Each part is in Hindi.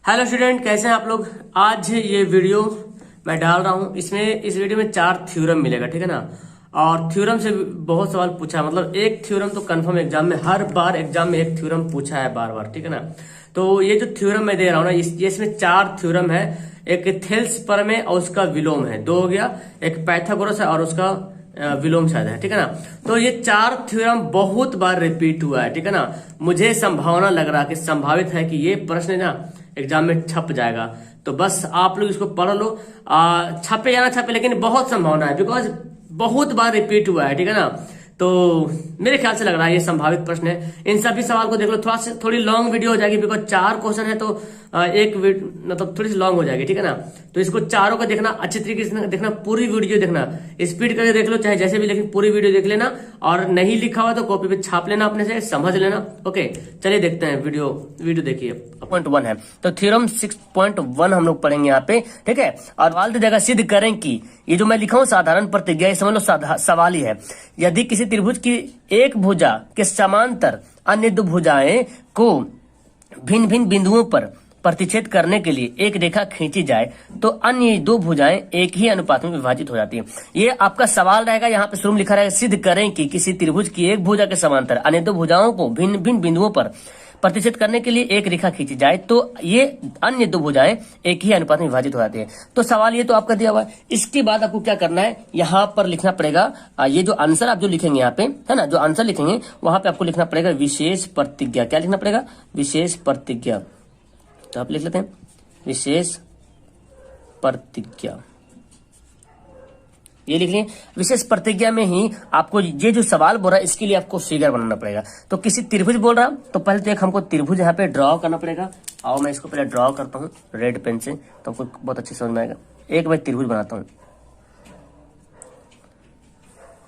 हेलो स्टूडेंट, कैसे हैं आप लोग। आज ये वीडियो मैं डाल रहा हूँ। इस वीडियो में 4 थ्योरम मिलेगा, ठीक है ना। और थ्योरम से बहुत सवाल पूछा है, मतलब एक थ्योरम तो कंफर्म एग्जाम में, हर बार एग्जाम में एक थ्योरम पूछा है बार बार, ठीक है ना। तो ये जो थ्योरम मैं दे रहा हूँ ना, इसमें 4 थ्योरम है। एक थेल्स प्रमेय और उसका विलोम है, 2 हो गया। एक पाइथागोरस है और उसका विलोम शायद है, ठीक है ना। तो ये 4 थ्योरम बहुत बार रिपीट हुआ है, ठीक है ना। मुझे संभावना लग रहा है कि संभावित है कि ये प्रश्न ना एग्जाम में छप जाएगा। तो बस आप लोग इसको पढ़ लो। छपे या ना छपे, लेकिन बहुत संभावना है, बिकॉज बहुत बार रिपीट हुआ है, ठीक है ना। तो मेरे ख्याल से लग रहा है ये संभावित प्रश्न है। इन सभी सवाल को देख लो। थोड़ी लॉन्ग वीडियो हो जाएगी, बिकॉज 4 क्वेश्चन है, तो मतलब थोड़ी सी लॉन्ग हो जाएगी, ठीक है ना। तो इसको चारों को देखना, अच्छी तरीके से देखना, पूरी वीडियो देखना, स्पीड करके देख लो चाहे जैसे भी, लेकिन पूरी वीडियो देख लेना। और नहीं लिखा हुआ तो कॉपी पे छाप लेना, अपने से समझ लेना। ओके, चलिए देखते हैं वीडियो देखिए। पॉइंट 1 है, तो थ्योरम 6.1 हम लोग पढ़ेंगे यहाँ पे, ठीक है। और सवाल की जगह सिद्ध करें कि ये जो मैं लिखा हूँ साधारण प्रतिज्ञा, ये समझ लो सवाल ही है। यदि किसी त्रिभुज की एक भुजा के समांतर अन्य 2 भुजाएं को भिन्न भिन्न बिंदुओं पर प्रतिच्छेद करने के लिए एक रेखा खींची जाए तो अन्य 2 भुजाएं एक ही अनुपात में विभाजित हो जाती है। ये आपका सवाल रहेगा। यहाँ पे शुरू में लिखा रहेगा सिद्ध करें कि किसी त्रिभुज की एक भुजा के समांतर अन्य 2 भुजाओं को भिन्न भिन्न बिंदुओं पर प्रतिच्छेद करने के लिए एक रेखा खींची जाए तो ये अन्य 2 भुजाएं एक ही अनुपात में विभाजित हो जाती है। तो सवाल ये तो आपका दिया हुआ है। इसके बाद आपको क्या करना है, यहाँ पर लिखना पड़ेगा ये जो आंसर आप जो लिखेंगे यहाँ पे, है ना, जो आंसर लिखेंगे वहां पे आपको लिखना पड़ेगा विशेष प्रतिज्ञा। क्या लिखना पड़ेगा? विशेष प्रतिज्ञा। तो आप लिख लेते हैं विशेष प्रतिज्ञा, ये लिख लिए। विशेष प्रतिज्ञा में ही आपको ये जो सवाल बोल रहा है इसके लिए आपको फिगर बनाना पड़ेगा। तो किसी त्रिभुज बोल रहा तो पहले तो एक हमको त्रिभुज यहाँ पे ड्रॉ करना पड़ेगा। आओ मैं इसको पहले ड्रॉ करता हूँ रेड पेन से, तो आपको बहुत अच्छे समझ में आएगा। एक मैं त्रिभुज बनाता हूँ,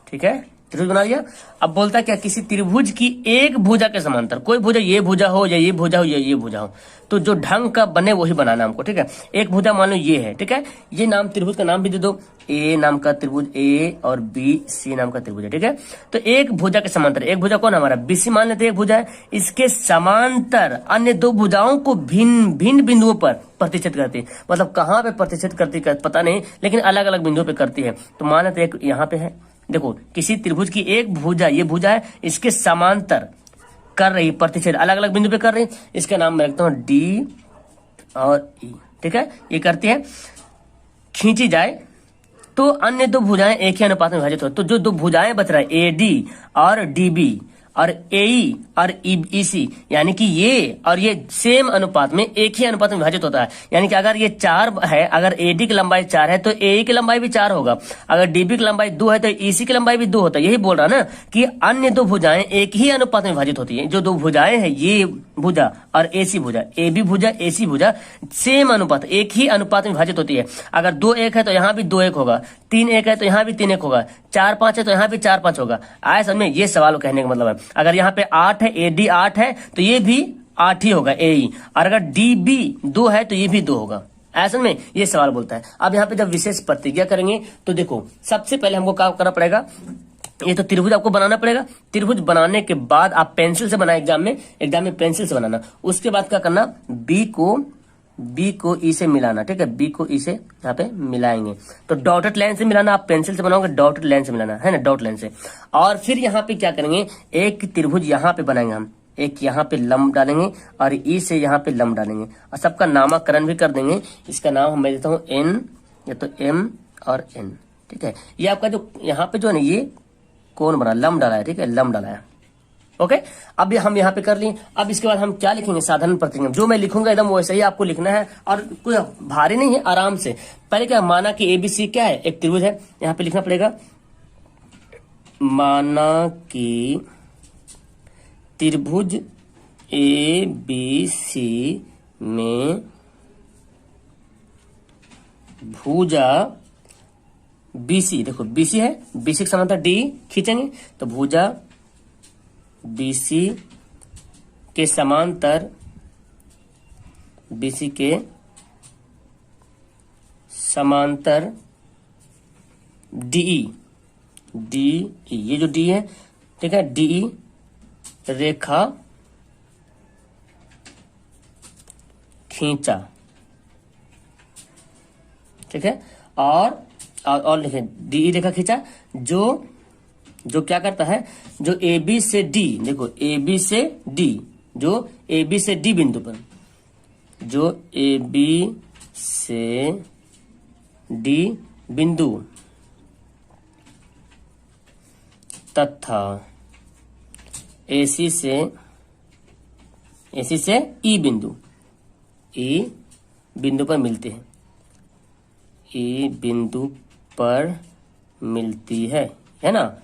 ठीक है, त्रिभुज बना लिया। अब बोलता है क्या, किसी त्रिभुज की एक भुजा के समांतर, कोई भुजा ये भुजा हो या ये भुजा हो या ये भुजा हो, तो जो ढंग का बने वही बनाना हमको, ठीक है। एक भुजा मान लो ये है, ठीक है। ये नाम त्रिभुज का नाम भी दे दो, ए नाम का त्रिभुज, ए और बी सी नाम का त्रिभुज है, ठीक है। तो एक भुजा के समांतर, एक भुजा कौन हमारा बीसी मान लेते हैं, एक भुजा है। इसके समांतर अन्य 2 भुजाओं को भिन्न भिन्न बिंदुओं पर प्रतिच्छेद करती है। मतलब कहाँ पे प्रतिच्छेद करती है पता नहीं, लेकिन अलग अलग बिंदुओं पे करती है। तो मान लेते एक यहाँ पे है, देखो किसी त्रिभुज की एक भुजा, ये भुजा है, इसके समांतर कर रही प्रतिच्छेद, अलग अलग बिंदु पे कर रही। इसका नाम मैं रखता हूं डी और ई, ठीक है। ये करती है, खींची जाए तो अन्य 2 भुजाएं एक ही अनुपात में विभाजित हो। तो जो 2 भुजाएं बच रहा है ए डी और डी बी और ए और ई सी, यानी कि ये और ये सेम अनुपात में एक ही अनुपात में विभाजित होता है। यानी कि अगर ये 4 है, अगर एडी की लंबाई 4 है तो ए की लंबाई भी 4 होगा। अगर डीबी की लंबाई 2 है तो ईसी की लंबाई भी 2 होता है। यही बोल रहा ना कि अन्य 2 भुजाएं एक ही अनुपात में विभाजित होती है। जो 2 भुजाएं हैं, ये भुजा और एसी भुजा, ए बी भुजा एसी भुजा, सेम अनुपात, एक ही अनुपात में विभाजित होती है। अगर 2 1 है तो यहाँ भी 2 1 होगा, 3 1 है तो यहाँ भी 3 1 होगा, 4 5 है तो यहाँ भी 4 5 होगा। आए समझ में? ये सवाल कहने का मतलब है। अगर यहाँ पे 8 है, एडी 8 है तो ये भी 8 ही होगा ए, और अगर डी बी 2 है तो ये भी 2 होगा। ऐसा में ये सवाल बोलता है। अब यहाँ पे जब विशेष प्रतिज्ञा करेंगे तो देखो सबसे पहले हमको क्या करना पड़ेगा, ये तो त्रिभुज आपको बनाना पड़ेगा। त्रिभुज बनाने के बाद आप पेंसिल से बनाए, एग्जाम में पेंसिल से बनाना। उसके बाद क्या करना, बी को ई से मिलाना, ठीक है। बी को ई से यहाँ पे मिलाएंगे तो डॉटेड लाइन से मिलाना। आप पेंसिल से बनाओगे डॉटेड लाइन से मिलाना है ना, डॉट लाइन से। और फिर यहाँ पे क्या करेंगे, एक त्रिभुज यहाँ पे बनाएंगे हम, एक यहाँ पे लंब डालेंगे और ई से यहाँ पे लंब डालेंगे और सबका नामकरण भी कर देंगे। इसका नाम मैं देता हूँ एन या तो एम और एन, ठीक है। ये आपका जो यहाँ पे जो है ना, ये कौन बना, लंब डाला है, ठीक है, लंब डाला है। ओके, अब हम यहाँ पे कर लिए। अब इसके बाद हम क्या लिखेंगे, साधारण प्रतिज्ञा। जो मैं लिखूंगा एकदम वैसे ही आपको लिखना है, और कोई भारी नहीं है, आराम से। पहले क्या, माना कि एबीसी क्या है, एक त्रिभुज है। यहाँ पे लिखना पड़ेगा माना कि त्रिभुज ए बी सी में भुजा बीसी, देखो बीसी है, बीसी के समांतर डी खींचेंगे तो भुजा बीसी के समांतर, बीसी के समांतर डीई, ये जो डी है, ठीक है, डीई रेखा खींचा, ठीक है। और लिखें डी रेखा खींचा, जो क्या करता है, जो ए बी से डी, देखो ए बी से डी, जो ए बी से डी बिंदु पर, जो ए बी से डी बिंदु तथा एसी से ई बिंदु पर मिलते हैं, ई बिंदु पर मिलती है ना,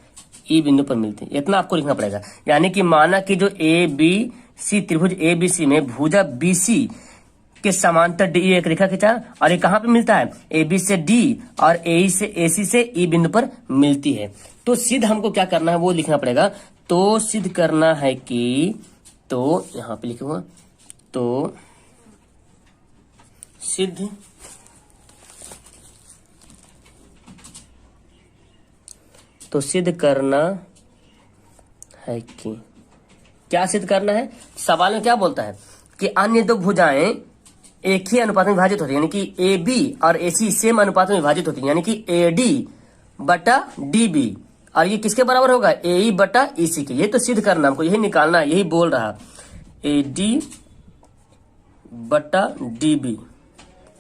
ई बिंदु पर मिलती है, इतना आपको लिखना पड़ेगा। यानी कि माना कि जो ए बी सी त्रिभुज ए बी सी में भुजा बी सी के समांतर डी एक रेखा खींचा, और ये कहां पे मिलता है, ए बी से डी और ए सी से ई बिंदु पर मिलती है। तो सिद्ध हमको क्या करना है वो लिखना पड़ेगा। तो सिद्ध करना है कि, तो यहां पे लिखूंगा, तो सिद्ध करना है कि, क्या सिद्ध करना है, सवाल में क्या बोलता है कि अन्य दो भुजाएं एक ही अनुपात में विभाजित होती है, यानी कि ए बी और ए सी सेम अनुपात में विभाजित होती है, यानी कि ए डी बटा डी बी, और ये किसके बराबर होगा, ए ई बटा ई सी के। ये तो सिद्ध करना हमको, यही निकालना है, यही बोल रहा, ए डी बटा डी बी,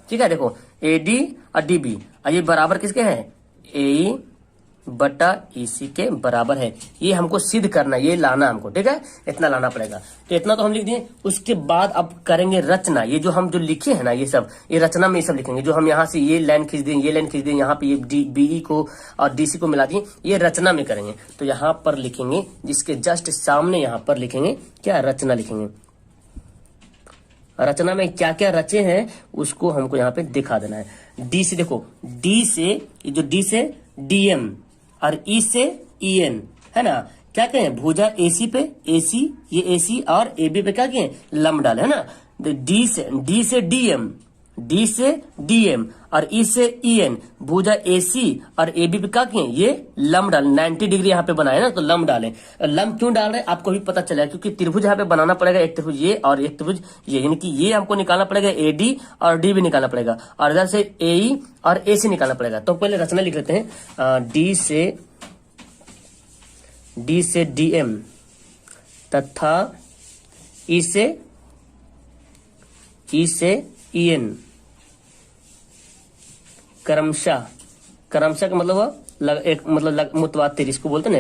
ठीक है। देखो ए डी और डी बी, और ये बराबर किसके हैं, ए ई बटा इसी के बराबर है। ये हमको सिद्ध करना, ये लाना हमको, ठीक है, इतना लाना पड़ेगा। तो इतना तो हम लिख दिए। उसके बाद अब करेंगे रचना। ये जो हम जो लिखे हैं ना, ये सब, ये रचना में ये सब लिखेंगे। जो हम यहाँ से ये लाइन खींच दें, ये लाइन खींच दें, यहाँ पे ये बीई को और डीसी को मिला दिए, ये रचना में करेंगे। तो यहाँ पर लिखेंगे, जिसके जस्ट सामने यहाँ पर लिखेंगे क्या, रचना लिखेंगे। रचना में क्या क्या रचे हैं उसको हमको यहाँ पे दिखा देना है। डी से देखो, डी से जो डी से डीएम और ई से ईएन है ना, क्या कहें, भुजा एसी पे एसी, ये एसी और एबी पे क्या कहें, लंब डाले, है ना। डी से डीएम, डी से डीएम और ई से ईएन, भुजा एसी और एबी पे क्या कहें, ये लंब डाले, 90 डिग्री यहाँ पे बनाए ना, तो लंब डाले। लंब क्यों डाल रहे हैं आपको भी पता चला, क्योंकि त्रिभुज यहाँ पे बनाना पड़ेगा, एक त्रिभुज ये और एक त्रिभुज ये, यानी कि ये हमको निकालना पड़ेगा, एडी और डी भी निकालना पड़ेगा, और इधर से एई और ए सी निकालना पड़ेगा। तो पहले रचना लिख लेते हैं, डी से डीएम तथा ई से ईएन क्रमशः का मतलब एक मतलब मुतवातिर, इसको बोलते ना,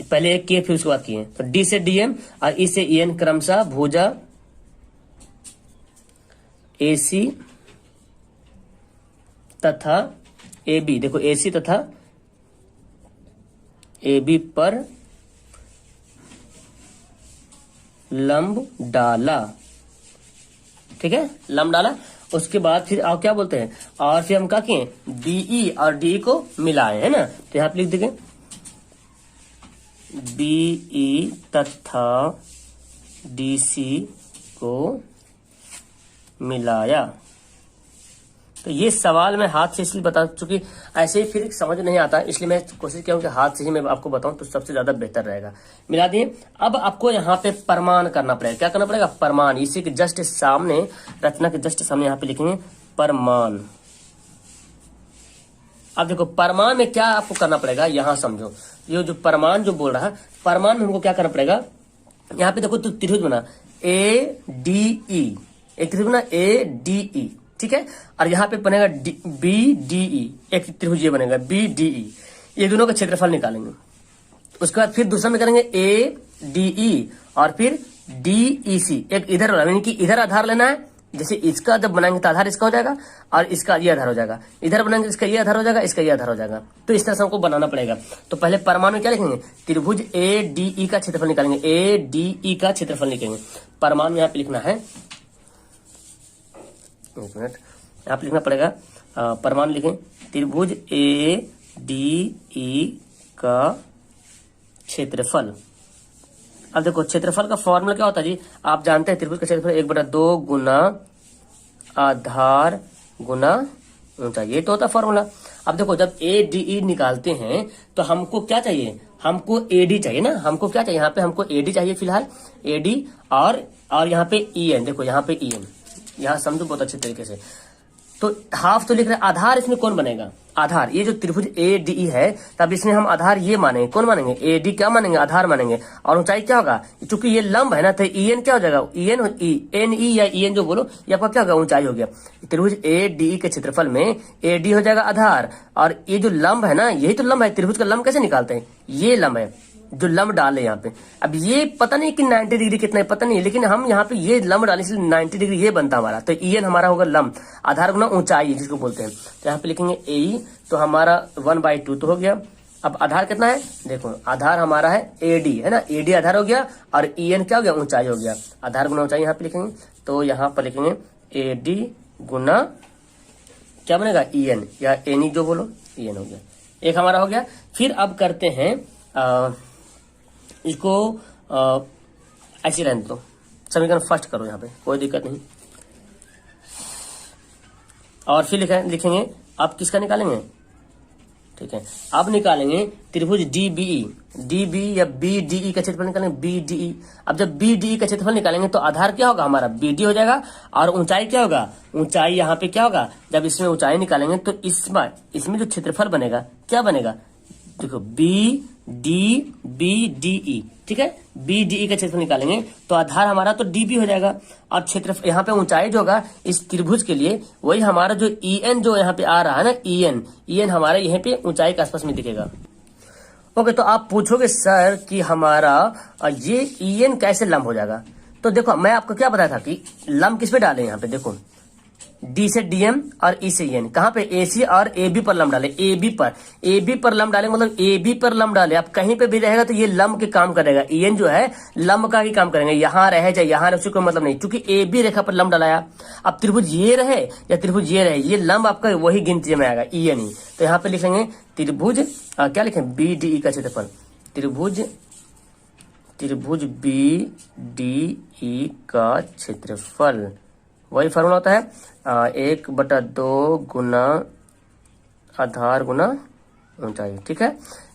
पहले एक किए फिर उसके बाद किए। तो डी से डीएम और ई से ईएन क्रमशः भुजा एसी तथा एबी, देखो एसी तथा एबी पर लंब डाला, ठीक है, लंब डाला। उसके बाद फिर आप क्या बोलते हैं, और फिर हम क्या किए, बीई और डी को मिलाए, है ना। तो यहां पे लिख देंगे बीई तथा डीसी को मिलाया। तो ये सवाल मैं हाथ से इसलिए बता चुकी, ऐसे ही फिर समझ नहीं आता, इसलिए मैं कोशिश किया हूं कि हाथ से ही मैं आपको बताऊं तो सबसे ज्यादा बेहतर रहेगा। मिला दिए। अब आपको यहाँ पे प्रमाण करना पड़ेगा। क्या करना पड़ेगा, प्रमाण। इसी के जस्ट सामने, रचना के जस्ट सामने यहाँ पे लिखेंगे प्रमाण। अब देखो प्रमाण में क्या आपको करना पड़ेगा, यहाँ समझो। ये जो प्रमाण जो बोल रहा है, प्रमाण में हमको क्या करना पड़ेगा, यहाँ पे देखो तो त्रिभुज बना ए डी ई, एक त्रिभुज बना ए डी ई, ठीक है। और यहाँ पे बनेगा बी डी ई, एक त्रिभुज ये बनेगा बी डी ई। ये दोनों का क्षेत्रफल निकालेंगे। उसके बाद फिर दूसरा में करेंगे ए डी ई और फिर डी ई सी, एक इधर वाला, यानी कि इधर आधार लेना है। जैसे इसका जब बनाएंगे तो आधार इसका हो जाएगा और इसका ये आधार हो जाएगा, इधर बनाएंगे इसका ये आधार हो जाएगा, इसका ये आधार हो जाएगा। तो इस तरह से हमको बनाना पड़ेगा। तो पहले प्रमाण में क्या लिखेंगे, त्रिभुज ए डी ई का क्षेत्रफल निकालेंगे, ए डी ई का क्षेत्रफल लिखेंगे। प्रमाण में यहाँ पे लिखना है, एक मिनट, यहाँ पे लिखना पड़ेगा, प्रमाण लिखें, त्रिभुज ए डी ई का क्षेत्रफल। अब देखो क्षेत्रफल का फॉर्मूला क्या होता है जी, आप जानते हैं, त्रिभुज का क्षेत्रफल 1/2 गुना आधार गुना ऊंचाई, ये तो होता है फॉर्मूला। अब देखो जब ए डी ई निकालते हैं तो हमको क्या चाहिए, हमको ए डी चाहिए ना, हमको क्या चाहिए, यहाँ पे हमको ए डी चाहिए फिलहाल, ए डी और यहाँ पे ई एन, देखो यहाँ पे ई एन, यहाँ समझो बहुत अच्छे तरीके से। तो हाफ तो लिख रहे हैं, आधार इसमें कौन बनेगा, आधार, ये जो त्रिभुज ए डी ई है, तब इसमें हम आधार ये मानेंगे, कौन मानेंगे, ए डी क्या मानेंगे, आधार मानेंगे। और ऊंचाई क्या होगा, चूंकि ये लंब है ना, तो ई एन क्या हो जाएगा, ई एन एन ई या ई एन जो बोलो, ये आपका क्या होगा, ऊंचाई हो गया। त्रिभुज ए डी ई के क्षेत्रफल में ए डी हो जाएगा आधार, और ये जो लंब है ना, यही तो लंब है। त्रिभुज का लंब कैसे निकालते हैं, ये लंब है जो लंब डाले यहाँ पे। अब ये पता नहीं कि 90 डिग्री कितना है, पता नहीं, लेकिन हम यहाँ पे ये लंब डाले इसलिए 90 डिग्री ये बनता हमारा। तो ई एन हमारा होगा लंब, आधार गुना ऊंचाई जिसको बोलते हैं। तो यहाँ पे लिखेंगे ए, तो हमारा 1/2 तो हो गया। अब आधार कितना है, देखो आधार हमारा है ए डी, है ना, ए डी आधार हो गया, और ई एन क्या हो गया, ऊंचाई हो गया। आधार गुना ऊंचाई यहाँ पे लिखेंगे, तो यहाँ पर लिखेंगे ए डी गुना क्या बनेगा, ई एन, या एन ई जो बोलो, ई एन हो गया। एक हमारा हो गया। फिर अब करते हैं इसको ऐसे रहने दो, समीकरण फर्स्ट करो, यहाँ पे कोई दिक्कत नहीं। और फिर लिखेंगे अब किसका निकालेंगे, ठीक है, अब निकालेंगे त्रिभुज डीबीई या बीडीई का क्षेत्रफल निकालेंगे, बीडीई। अब जब बीडीई का क्षेत्रफल निकालेंगे तो आधार क्या होगा हमारा, बीडी हो जाएगा, और ऊंचाई क्या होगा, ऊंचाई यहाँ पे क्या होगा, जब इसमें ऊंचाई निकालेंगे तो इसमें जो क्षेत्रफल बनेगा क्या बनेगा, देखो B D B D E, ठीक है, बी डी ई का क्षेत्रफल निकालेंगे तो आधार हमारा तो डी बी हो जाएगा, और क्षेत्रफल यहाँ पे ऊंचाई जो होगा इस त्रिभुज के लिए वही हमारा जो ई एन जो यहाँ पे आ रहा है ना, ई एन हमारा यहाँ पे ऊंचाई के आसपास में दिखेगा। ओके, तो आप पूछोगे सर कि हमारा ये ई एन कैसे लंब हो जाएगा। तो देखो मैं आपको क्या बताया था कि लंब किस पे डाले, यहाँ पे देखो डी से डीएम और ई से एन, कहाँ पे, ए सी और ए बी पर लंब डाले, ए बी पर लंब डाले, मतलब ए बी पर लंब डाले। आप कहीं पे भी रहेगा तो ये लंब के काम करेगा, ई एन जो है लंब का ही काम करेंगे, यहाँ रहे चाहे यहाँ रहे, उससे कोई मतलब नहीं, क्योंकि ए बी रेखा पर लंब डालाया। अब त्रिभुज ये रहे या त्रिभुज ये रहे, ये लंब आपका वही गिनती में आएगा, ई एन ई। तो यहाँ पे लिखेंगे त्रिभुज क्या लिखें, बी डी ई का क्षेत्रफल, त्रिभुज बी डी ई का क्षेत्रफल, वही फॉर्मूला होता है 1/2 गुना आधार गुना ऊंचाई, ठीक है।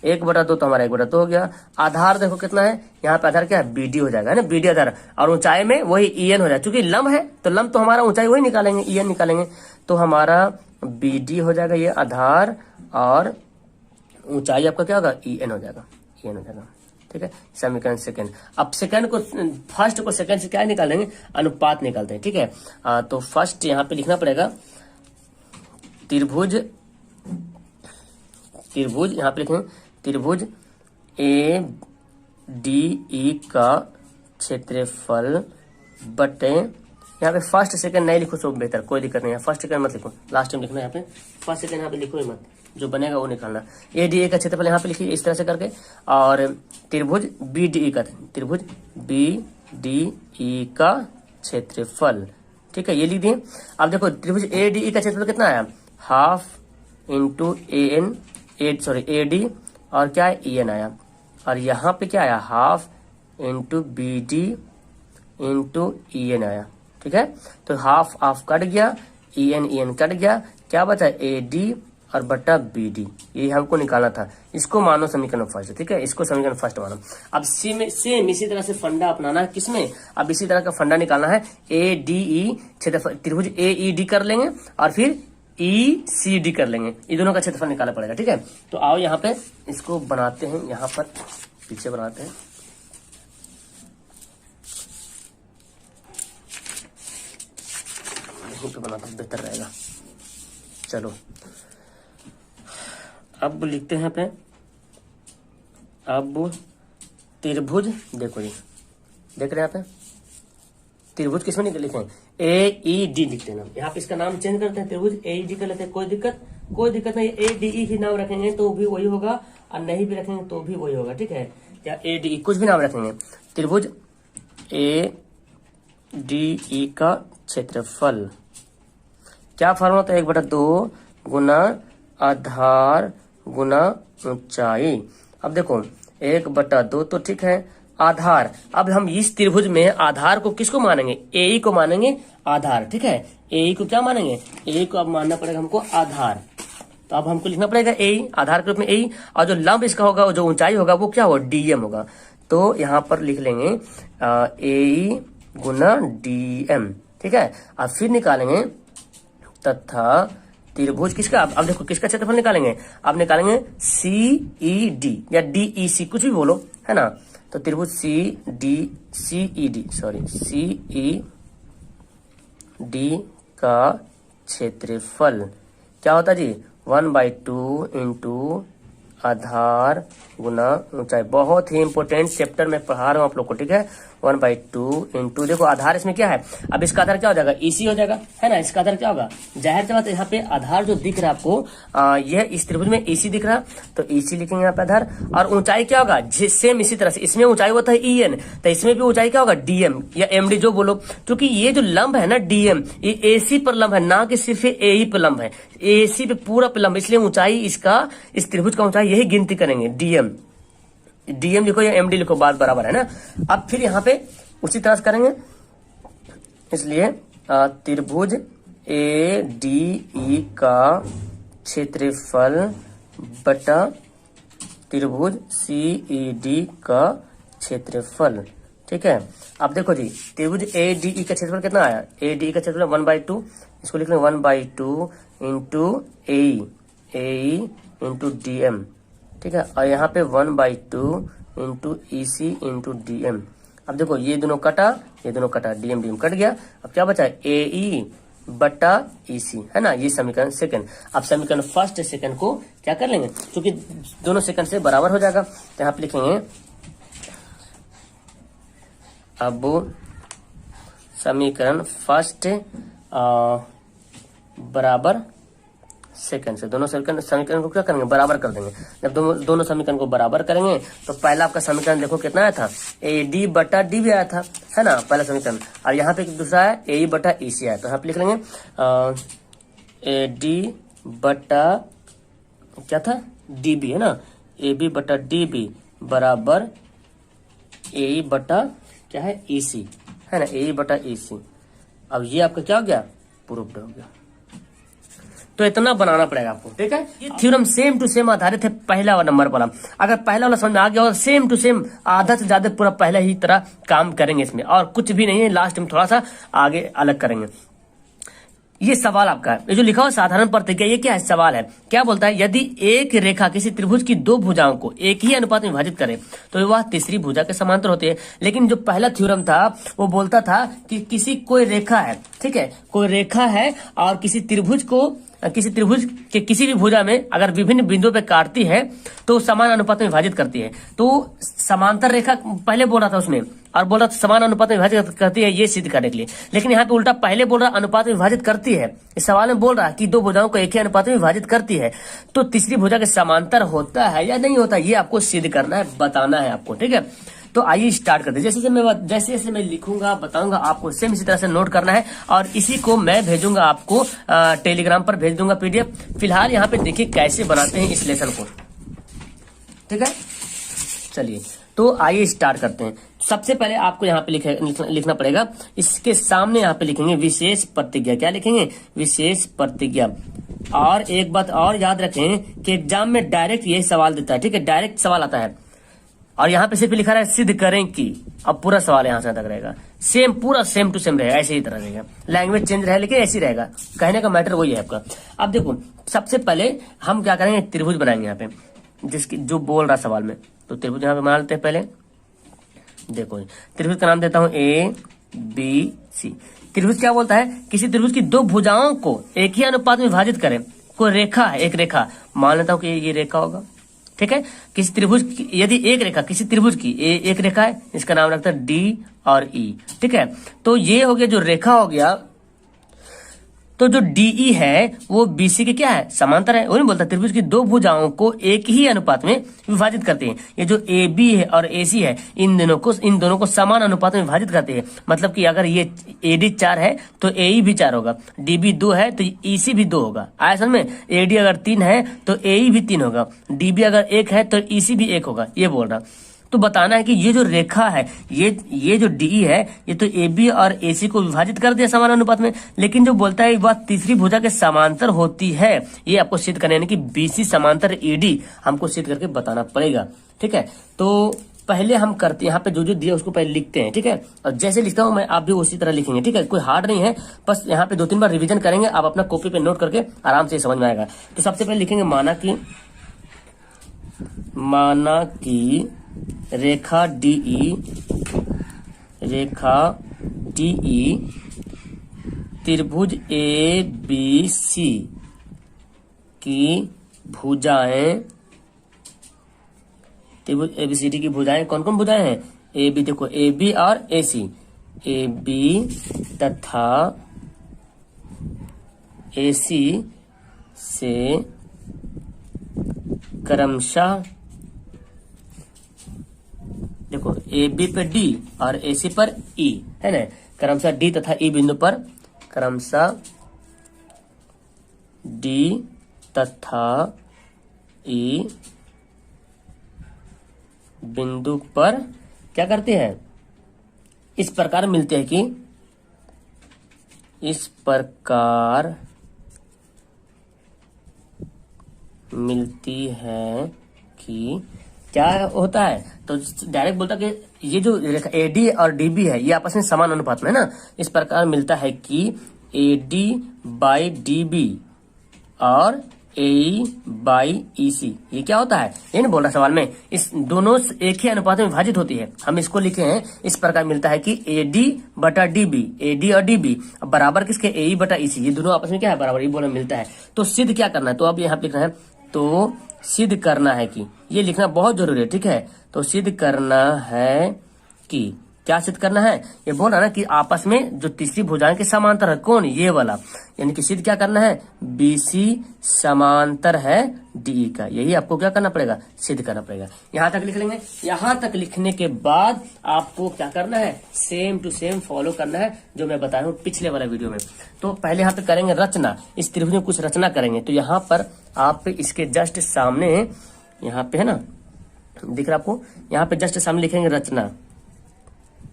1/2 तो हमारा 1/2 हो गया। आधार देखो कितना है, यहाँ पे आधार क्या है, बीडी हो जाएगा, है ना, बीडी आधार, और ऊंचाई में वही ई एन हो जाएगा, क्योंकि लंब है तो लंब तो हमारा ऊंचाई वही निकालेंगे, ई एन निकालेंगे, तो हमारा बीडी हो जाएगा ये आधार, और ऊंचाई आपका क्या होगा, ई एन हो जाएगा, ई एन हो जाएगा, ठीक है। समीकरण सेकंड, अब सेकंड को फर्स्ट को सेकंड से क्या निकालेंगे, अनुपात निकालते हैं, ठीक है। तो फर्स्ट यहाँ पे लिखना पड़ेगा त्रिभुज यहाँ पे लिखेंगे त्रिभुज ए डी ई का क्षेत्रफल बटे, यहाँ पे फर्स्ट सेकंड नहीं लिखो तो बेहतर, कोई दिक्कत नहीं है, फर्स्ट सेकंड मत लिखो, लास्ट टाइम लिखना है यहाँ पे, फर्स्ट सेकंड यहाँ पे लिखो ही मत, जो बनेगा वो निकालना। ए डी ए का क्षेत्रफल यहाँ पे लिखिए इस तरह से करके, और त्रिभुज बी डी ई का क्षेत्रफल, ठीक है, ये लिख दिए। अब देखो त्रिभुज ए डी ई का क्षेत्रफल कितना आया, हाफ इंटू ए डी और क्या है, ई एन आया, और यहाँ पे क्या आया, half into B D into E N आया, ठीक है। तो हाफ हाफ कट गया, ई एन कट गया, क्या बचा, ए डी और बटा बी डी, ये हमको निकालना था। इसको मानो समीकरण फर्स्ट, ठीक है, इसको समीकरण फर्स्ट मानो। अब सेम इसी तरह से फंडा अपनाना है किसमें, अब इसी तरह का फंडा निकालना है, ए डी ई क्षेत्रफल, त्रिभुज ए ई डी कर लेंगे और फिर ई सी डी कर लेंगे, ये दोनों का क्षेत्रफल निकालना पड़ेगा, ठीक है। तो आओ यहाँ पे इसको बनाते हैं, यहाँ पर पीछे बनाते हैं, यहीं पे बनाते हैं बेहतर रहेगा। चलो अब लिखते हैं पे, अब त्रिभुज, देखो जी देख रहे हैं यहाँ पे, त्रिभुज किसमें लिखें, ए ई डी लिखते हैं, यहाँ पे इसका नाम चेंज करते हैं, त्रिभुज ए ई डी कर लेते हैं, कोई दिक्कत नहीं, ए डी ई ही नाम रखेंगे तो भी वही होगा, और नहीं भी रखेंगे तो भी वही होगा, ठीक है, या ए डी ई कुछ भी नाम रखेंगे। त्रिभुज ए डी ई का क्षेत्रफल क्या फॉर्मूला होता है, 1/2 गुना आधार गुना ऊंचाई। अब देखो 1/2 तो ठीक है, आधार, अब हम इस त्रिभुज में आधार को किसको मानेंगे, ए ई को मानेंगे आधार, ठीक है, ए ई को क्या मानेंगे, ए ई को अब मानना पड़ेगा हमको आधार। तो अब हमको लिखना पड़ेगा ए ई, आधार के रूप में ए ई, और जो लंब इसका होगा, जो ऊंचाई होगा वो क्या होगा, डीएम होगा। तो यहाँ पर लिख लेंगे ए ई गुना DM, ठीक है। अब फिर निकालेंगे तथा त्रिभुज किसका, अब देखो किसका क्षेत्रफल निकालेंगे, अब निकालेंगे CED या DEC, कुछ भी बोलो, है ना। तो त्रिभुज CED का क्षेत्रफल क्या होता है जी, 1/2 इंटू आधार गुना ऊंचाई। बहुत ही इंपॉर्टेंट चैप्टर में पढ़ा रहा हूँ आप लोग को, ठीक है। 1/2 इंटू, देखो आधार इसमें क्या है, अब इसका आधार क्या हो जाएगा, EC हो जाएगा, है ना। इसका आधार क्या होगा, जाहिर सी बात है यहाँ पे आधार जो दिख रहा है आपको, यह इस त्रिभुज में EC दिख रहा, तो EC लिखेंगे यहाँ पे आधार। और ऊंचाई क्या होगा, सेम इसी तरह से इसमें ऊंचाई होता है EN, तो इसमें भी ऊंचाई क्या होगा DM या MD जो बोलो, क्योंकि ये जो लंब है ना DM, ये AC पर लंब है, ना कि सिर्फ AE पर लंब है, AC पे पूरा पे लंब, इसलिए ऊंचाई इसका, इस त्रिभुज का ऊंचाई यही गिनती करेंगे, DM लिखो या MD लिखो, बात बराबर है ना। अब फिर यहाँ पे उसी तरह से करेंगे, इसलिए त्रिभुज ADE का क्षेत्रफल बटा त्रिभुज CED का क्षेत्रफल, ठीक है। अब देखो जी, त्रिभुज ADE का क्षेत्रफल कितना आया, ADE का क्षेत्रफल 1/2, इसको लिख लेंगे 1/2 इंटू AE इंटू DM, ठीक है। और यहाँ पे 1/2 इंटू EC इंटू DM। अब देखो ये दोनों कटा, DM कट गया, अब क्या बचा है, AE बटा EC, है ना। ये समीकरण सेकंड। अब समीकरण फर्स्ट सेकंड को क्या कर लेंगे, क्योंकि दोनों सेकंड से बराबर हो जाएगा, तो यहाँ पे लिखेंगे अब समीकरण फर्स्ट बराबर सेकंड से, दोनों समीकरण को क्या करेंगे, बराबर कर देंगे। जब दोनों समीकरण को बराबर करेंगे तो पहला आपका समीकरण देखो कितना आया था, AD बटा D भी आया था, है ना, पहला समीकरण। और यहाँ पे दूसरा है AE बटा EC आया, तो यहाँ पे लिख लेंगे AD बटा क्या था, DB, है ना, AB बटा DB बराबर AE बटा क्या है, EC, है ना, AE बटा EC। अब ये आपका क्या हो गया, प्रूव्ड हो गया। तो इतना बनाना पड़ेगा आपको, ठीक है। ये थ्योरम सेम टू सेम आधारित है पहला वाला नंबर वाला, अगर पहला वाला समझ में आ गया और सेम टू सेम आधा से ज्यादा पूरा पहले ही तरह काम करेंगे इसमें, और कुछ भी नहीं है, लास्ट में थोड़ा सा आगे अलग करेंगे। ये सवाल आपका है, ये जो लिखा हुआ साधारण प्रतिक्रिया, ये क्या है, सवाल है। क्या बोलता है, यदि एक रेखा किसी त्रिभुज की दो भुजाओं को एक ही अनुपात में विभाजित करे तो वह तीसरी भुजा के समांतर होती है। लेकिन जो पहला थ्योरम था वो बोलता था कि कोई रेखा है, ठीक है, कोई रेखा है और किसी त्रिभुज के किसी भी भुजा में अगर विभिन्न बिंदुओं पे काटती है तो समान अनुपात में विभाजित करती है। तो समांतर रेखा पहले बोल रहा था उसमें, और बोल रहा था समान अनुपात में विभाजित करती है, ये सिद्ध करने के लिए। लेकिन यहाँ पे उल्टा पहले बोल रहा अनुपात में विभाजित करती है, इस सवाल में बोल रहा है कि दो भुजाओं को एक ही अनुपात में विभाजित करती है, तो तीसरी भुजा के समांतर होता है या नहीं होता, ये आपको सिद्ध करना है, बताना है आपको, ठीक है। तो आइए स्टार्ट करते हैं। जैसे जैसे मैं लिखूंगा बताऊंगा आपको, सेम इसी तरह से नोट करना है, और इसी को मैं भेजूंगा आपको, टेलीग्राम पर भेज दूंगा PDF। फिलहाल यहाँ पे देखिए कैसे बनाते हैं इस लेसन को, ठीक है। चलिए तो आइए स्टार्ट करते हैं। सबसे पहले आपको यहाँ पे लिखना पड़ेगा, इसके सामने यहाँ पे लिखेंगे विशेष प्रतिज्ञा। क्या लिखेंगे, विशेष प्रतिज्ञा। और एक बात और याद रखें कि एग्जाम में डायरेक्ट यही सवाल देता है, ठीक है, डायरेक्ट सवाल आता है। और यहाँ पे सिर्फ लिखा रहा है सिद्ध करें कि, अब पूरा सवाल यहाँ से तक रहेगा, सेम पूरा सेम टू सेम रहेगा, ऐसे ही तरह रहेगा, लैंग्वेज चेंज रहेगा लेकिन ऐसे ही रहेगा, कहने का मैटर वही है आपका। अब देखो सबसे पहले हम क्या करेंगे, त्रिभुज बनाएंगे यहाँ पे, जिसकी जो बोल रहा सवाल में। तो त्रिभुज यहाँ पे बना लेते हैं पहले। देखो त्रिभुज का नाम देता हूँ ABC। त्रिभुज क्या बोलता है, किसी त्रिभुज की दो भुजाओं को एक ही अनुपात में विभाजित करें। कोई रेखा है, एक रेखा मान लेता हूँ कि ये रेखा होगा, ठीक है। किसी त्रिभुज की यदि एक रेखा, किसी त्रिभुज की एक रेखा है, इसका नाम रखता है D और E, ठीक है। तो ये हो गया जो रेखा हो गया, तो जो DE है वो BC के क्या है, समांतर है। वो नहीं बोलता त्रिभुज की दो भुजाओं को एक ही अनुपात में विभाजित करते हैं। ये जो AB है और AC है, इन दोनों को समान अनुपात में विभाजित करते हैं। मतलब कि अगर ये AD 4 है तो AE भी 4 होगा, DB 2 है तो EC भी 2 होगा। आया समझ में, AD अगर 3 है तो AE भी 3 होगा, DB अगर 1 है तो EC भी 1 होगा, ये बोल रहा। तो बताना है कि ये जो रेखा है, ये जो DE है, ये तो AB और AC को विभाजित कर दिया समान अनुपात में, लेकिन जो बोलता है वह तीसरी भुजा के समांतर होती है, ये आपको सिद्ध करना है कि BC समांतर ED हमको सिद्ध करके बताना पड़ेगा, ठीक है। तो पहले हम करते हैं, यहाँ पे जो जो दिया उसको पहले लिखते हैं, ठीक है। और जैसे लिखता हूँ मैं, आप भी उसी तरह लिखेंगे, ठीक है। कोई हार्ड नहीं है, बस यहाँ पे 2-3 बार रिवीजन करेंगे, आप अपना कॉपी पे नोट करके आराम से समझ में आएगा। तो सबसे पहले लिखेंगे माना की रेखा DE त्रिभुज ABC की भुजाएं, त्रिभुज ABCD की भुजाएं कौन कौन भुजाएं हैं? AB, देखो AB और AC, AB तथा AC से क्रमशः, देखो AB पे D और AC पर E है ना, क्रमशः D तथा E बिंदु पर, क्रमशः D तथा E बिंदु पर क्या करते हैं? इस प्रकार मिलते हैं कि, इस प्रकार मिलती है कि क्या होता है? तो डायरेक्ट बोलता कि ये जो रेखा AD और DB है ये आपस में समान अनुपात में है ना, इस प्रकार मिलता है कि AD बाई DB और AE बाई EC, ये क्या होता है? ये नहीं बोल रहा सवाल में, इस दोनों एक ही अनुपात में विभाजित होती है। हम इसको लिखे हैं, इस प्रकार मिलता है कि AD बटा DB, AD और DB बराबर किसके? AE बटा EC, ये दोनों आपस में क्या है? बराबर, ये बोला मिलता है। तो सिद्ध क्या करना है? तो अब यहाँ पे लिखना है, तो सिद्ध करना है कि, ये लिखना बहुत जरूरी है, ठीक है। तो सिद्ध करना है कि, क्या सिद्ध करना है? ये बोल रहा ना कि आपस में जो तीसरी भुजाएं के समांतर है, कौन? ये वाला, यानी कि सिद्ध क्या करना है? BC समांतर है DE का, यही आपको क्या करना पड़ेगा? सिद्ध करना पड़ेगा। यहां तक लिख लेंगे। यहां तक लिखने के बाद आपको क्या करना है? सेम टू सेम फॉलो करना है जो मैं बताया हूं पिछले वाला वीडियो में। तो पहले यहाँ पे करेंगे रचना, इस त्रिभुज में कुछ रचना करेंगे। तो यहाँ पर आप इसके जस्ट सामने, यहाँ पे है ना, दिख रहा आपको, यहाँ पे जस्ट सामने लिखेंगे रचना।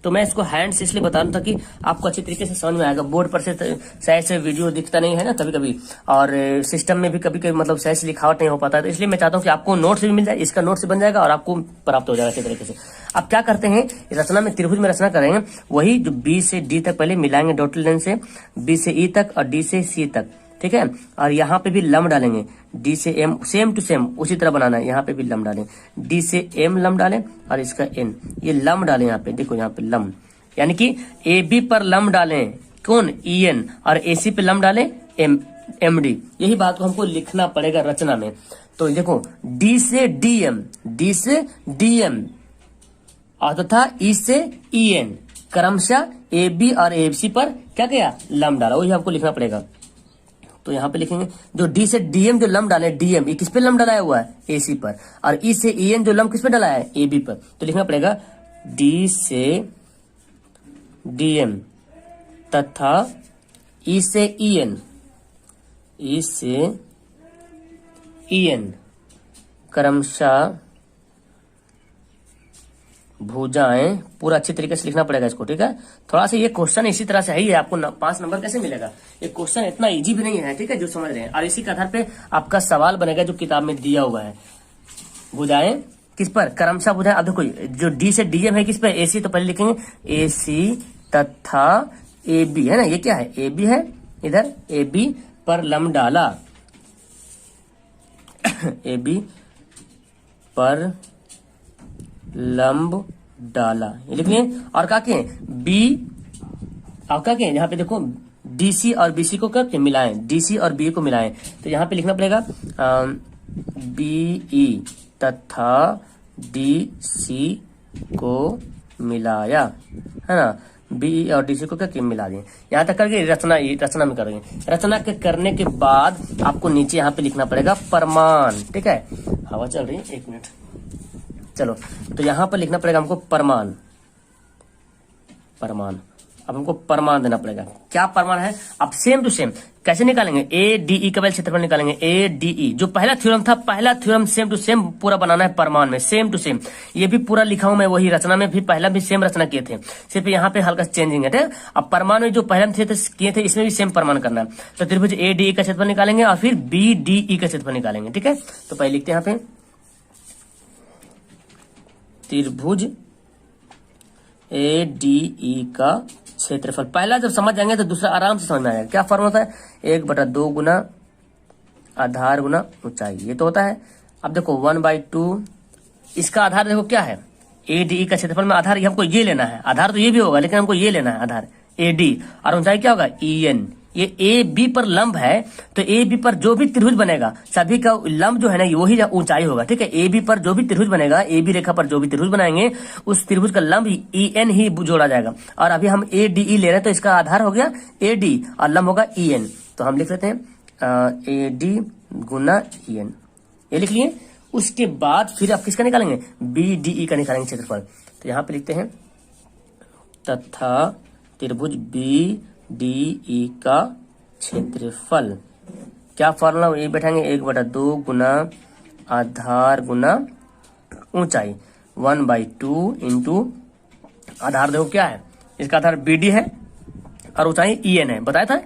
तो मैं इसको हैंड से इसलिए बता रहा था कि आपको अच्छी तरीके से समझ में आएगा। बोर्ड पर से सही से वीडियो दिखता नहीं है ना कभी कभी, और सिस्टम में भी कभी कभी मतलब सही से लिखावट नहीं हो पाता है। तो इसलिए मैं चाहता हूँ कि आपको नोट्स भी मिल जाए, इसका नोट्स भी बन जाएगा और आपको प्राप्त हो जाएगा अच्छी तरीके से। अब क्या करते हैं, रचना में, त्रिभुज में रचना करेंगे, वही जो B से D तक पहले मिलाएंगे डॉटेड लाइन से, B से E तक और D से C तक, ठीक है। और यहाँ पे भी लंब डालेंगे, D से M, सेम टू सेम उसी तरह बनाना है। यहाँ पे भी लंब डालें, D से M लंब डालें और इसका N, ये लंब डालें। यहाँ पे देखो, यहाँ पे लंब, यानी कि AB पर लंब डालें कौन? EN, और AC पे लंब डालें MD। यही बात को हमको लिखना पड़ेगा रचना में। तो देखो D से DM, D से DM और तथा E से EN, क्रमशः AB और ABC पर क्या किया? लंब डाला, वही हमको लिखना पड़ेगा। तो यहाँ पे लिखेंगे, जो D से DM जो लंब डाले, DM, ये किस पे लंब डाला हुआ है? AC पर। और E से EN जो लंब किस पे डाला है? AB पर। तो लिखना पड़ेगा D से DM तथा E से EN, E से EN क्रमशः भुजाएं, पूरा अच्छी तरीके से लिखना पड़ेगा इसको, ठीक है। थोड़ा सा ये क्वेश्चन इसी तरह से है ही है, आपको 5 नंबर कैसे मिलेगा? ये क्वेश्चन इतना इजी भी नहीं है, ठीक है, जो समझ रहे हैं। और इसी के आधार पे आपका सवाल बनेगा जो किताब में दिया हुआ है। भुजाएं किस पर? क्रमशः भुजाएं। अब देखो जो D से DM है किस पर? AC, तो पहले लिखेंगे AC तथा AB, है ना, ये क्या है? AB है, इधर AB पर लंब डाला, AB पर लंब डाला, ये लिख लिए। और क्या किए? B, और क्या किए? यहाँ पे देखो DC और BC को करके मिलाएं, DC और BE को मिलाएं। तो यहाँ पे लिखना पड़ेगा BE तथा DC को मिलाया, है ना, BE और DC को क्या मिला दिए। यहाँ तक करके रचना में करेंगे। रचना के करने के बाद आपको नीचे यहाँ पे लिखना पड़ेगा प्रमाण, ठीक है। हवा चल रही है, 1 मिनट, चलो। तो यहाँ पर लिखना पड़ेगा हमको प्रमाण। अब हमको प्रमाण देना पड़ेगा। क्या प्रमाण है? अब सेम टू सेम कैसे निकालेंगे? ADE का क्षेत्रफल निकालेंगे। ADE जो पहला थ्योरम था, पहला थ्योरम सेम टू सेम पूरा बनाना है प्रमाण में, सेम टू सेम। ये भी पूरा लिखा हूं मैं, वही रचना में भी पहला भी सेम रचना किए थे, सिर्फ यहाँ पे हल्का चेंजिंग है, ठीक है। अब प्रमाण में जो पहले किए थे इसमें भी सेम प्रमाण करना है। तो त्रिभुज ADE का क्षेत्रफल निकालेंगे और फिर BDE का क्षेत्रफल निकालेंगे, ठीक है। तो पहले लिखते हैं यहाँ पे त्रिभुज ADE का क्षेत्रफल। पहला जब समझ जाएंगे तो दूसरा आराम से समझ में आएगा। क्या फॉर्मूला होता है? 1/2 गुना आधार गुना ऊंचाई, ये तो होता है। अब देखो 1/2, इसका आधार देखो क्या है, ADE का क्षेत्रफल में आधार हमको ये लेना है, आधार तो ये भी होगा लेकिन हमको ये लेना है आधार AD, और ऊंचाई क्या होगा EN। ये AB पर लंब है तो AB पर जो भी त्रिभुज बनेगा सभी का लंब जो है ना वही ऊंचाई होगा, ठीक है। AB पर जो भी त्रिभुज बनेगा, AB रेखा पर जो भी त्रिभुज बनाएंगे उस त्रिभुज का लंब EN ही जोड़ा जाएगा। और अभी हम ADE ले रहे हैं तो इसका आधार हो गया AD और लंब होगा EN, तो हम लिख लेते हैं AD गुना EN, ये लिख लिए। उसके बाद फिर आप किसका निकालेंगे? BDE का निकालेंगे क्षेत्रफल। तो यहाँ पे लिखते हैं तथा त्रिभुज BDE का क्षेत्रफल। क्या फॉर्मूला ये बैठाएंगे? 1/2 गुना आधार गुना ऊंचाई, 1/2 इंटू आधार देखो क्या है, इसका आधार BD है और ऊंचाई EN है। बताया था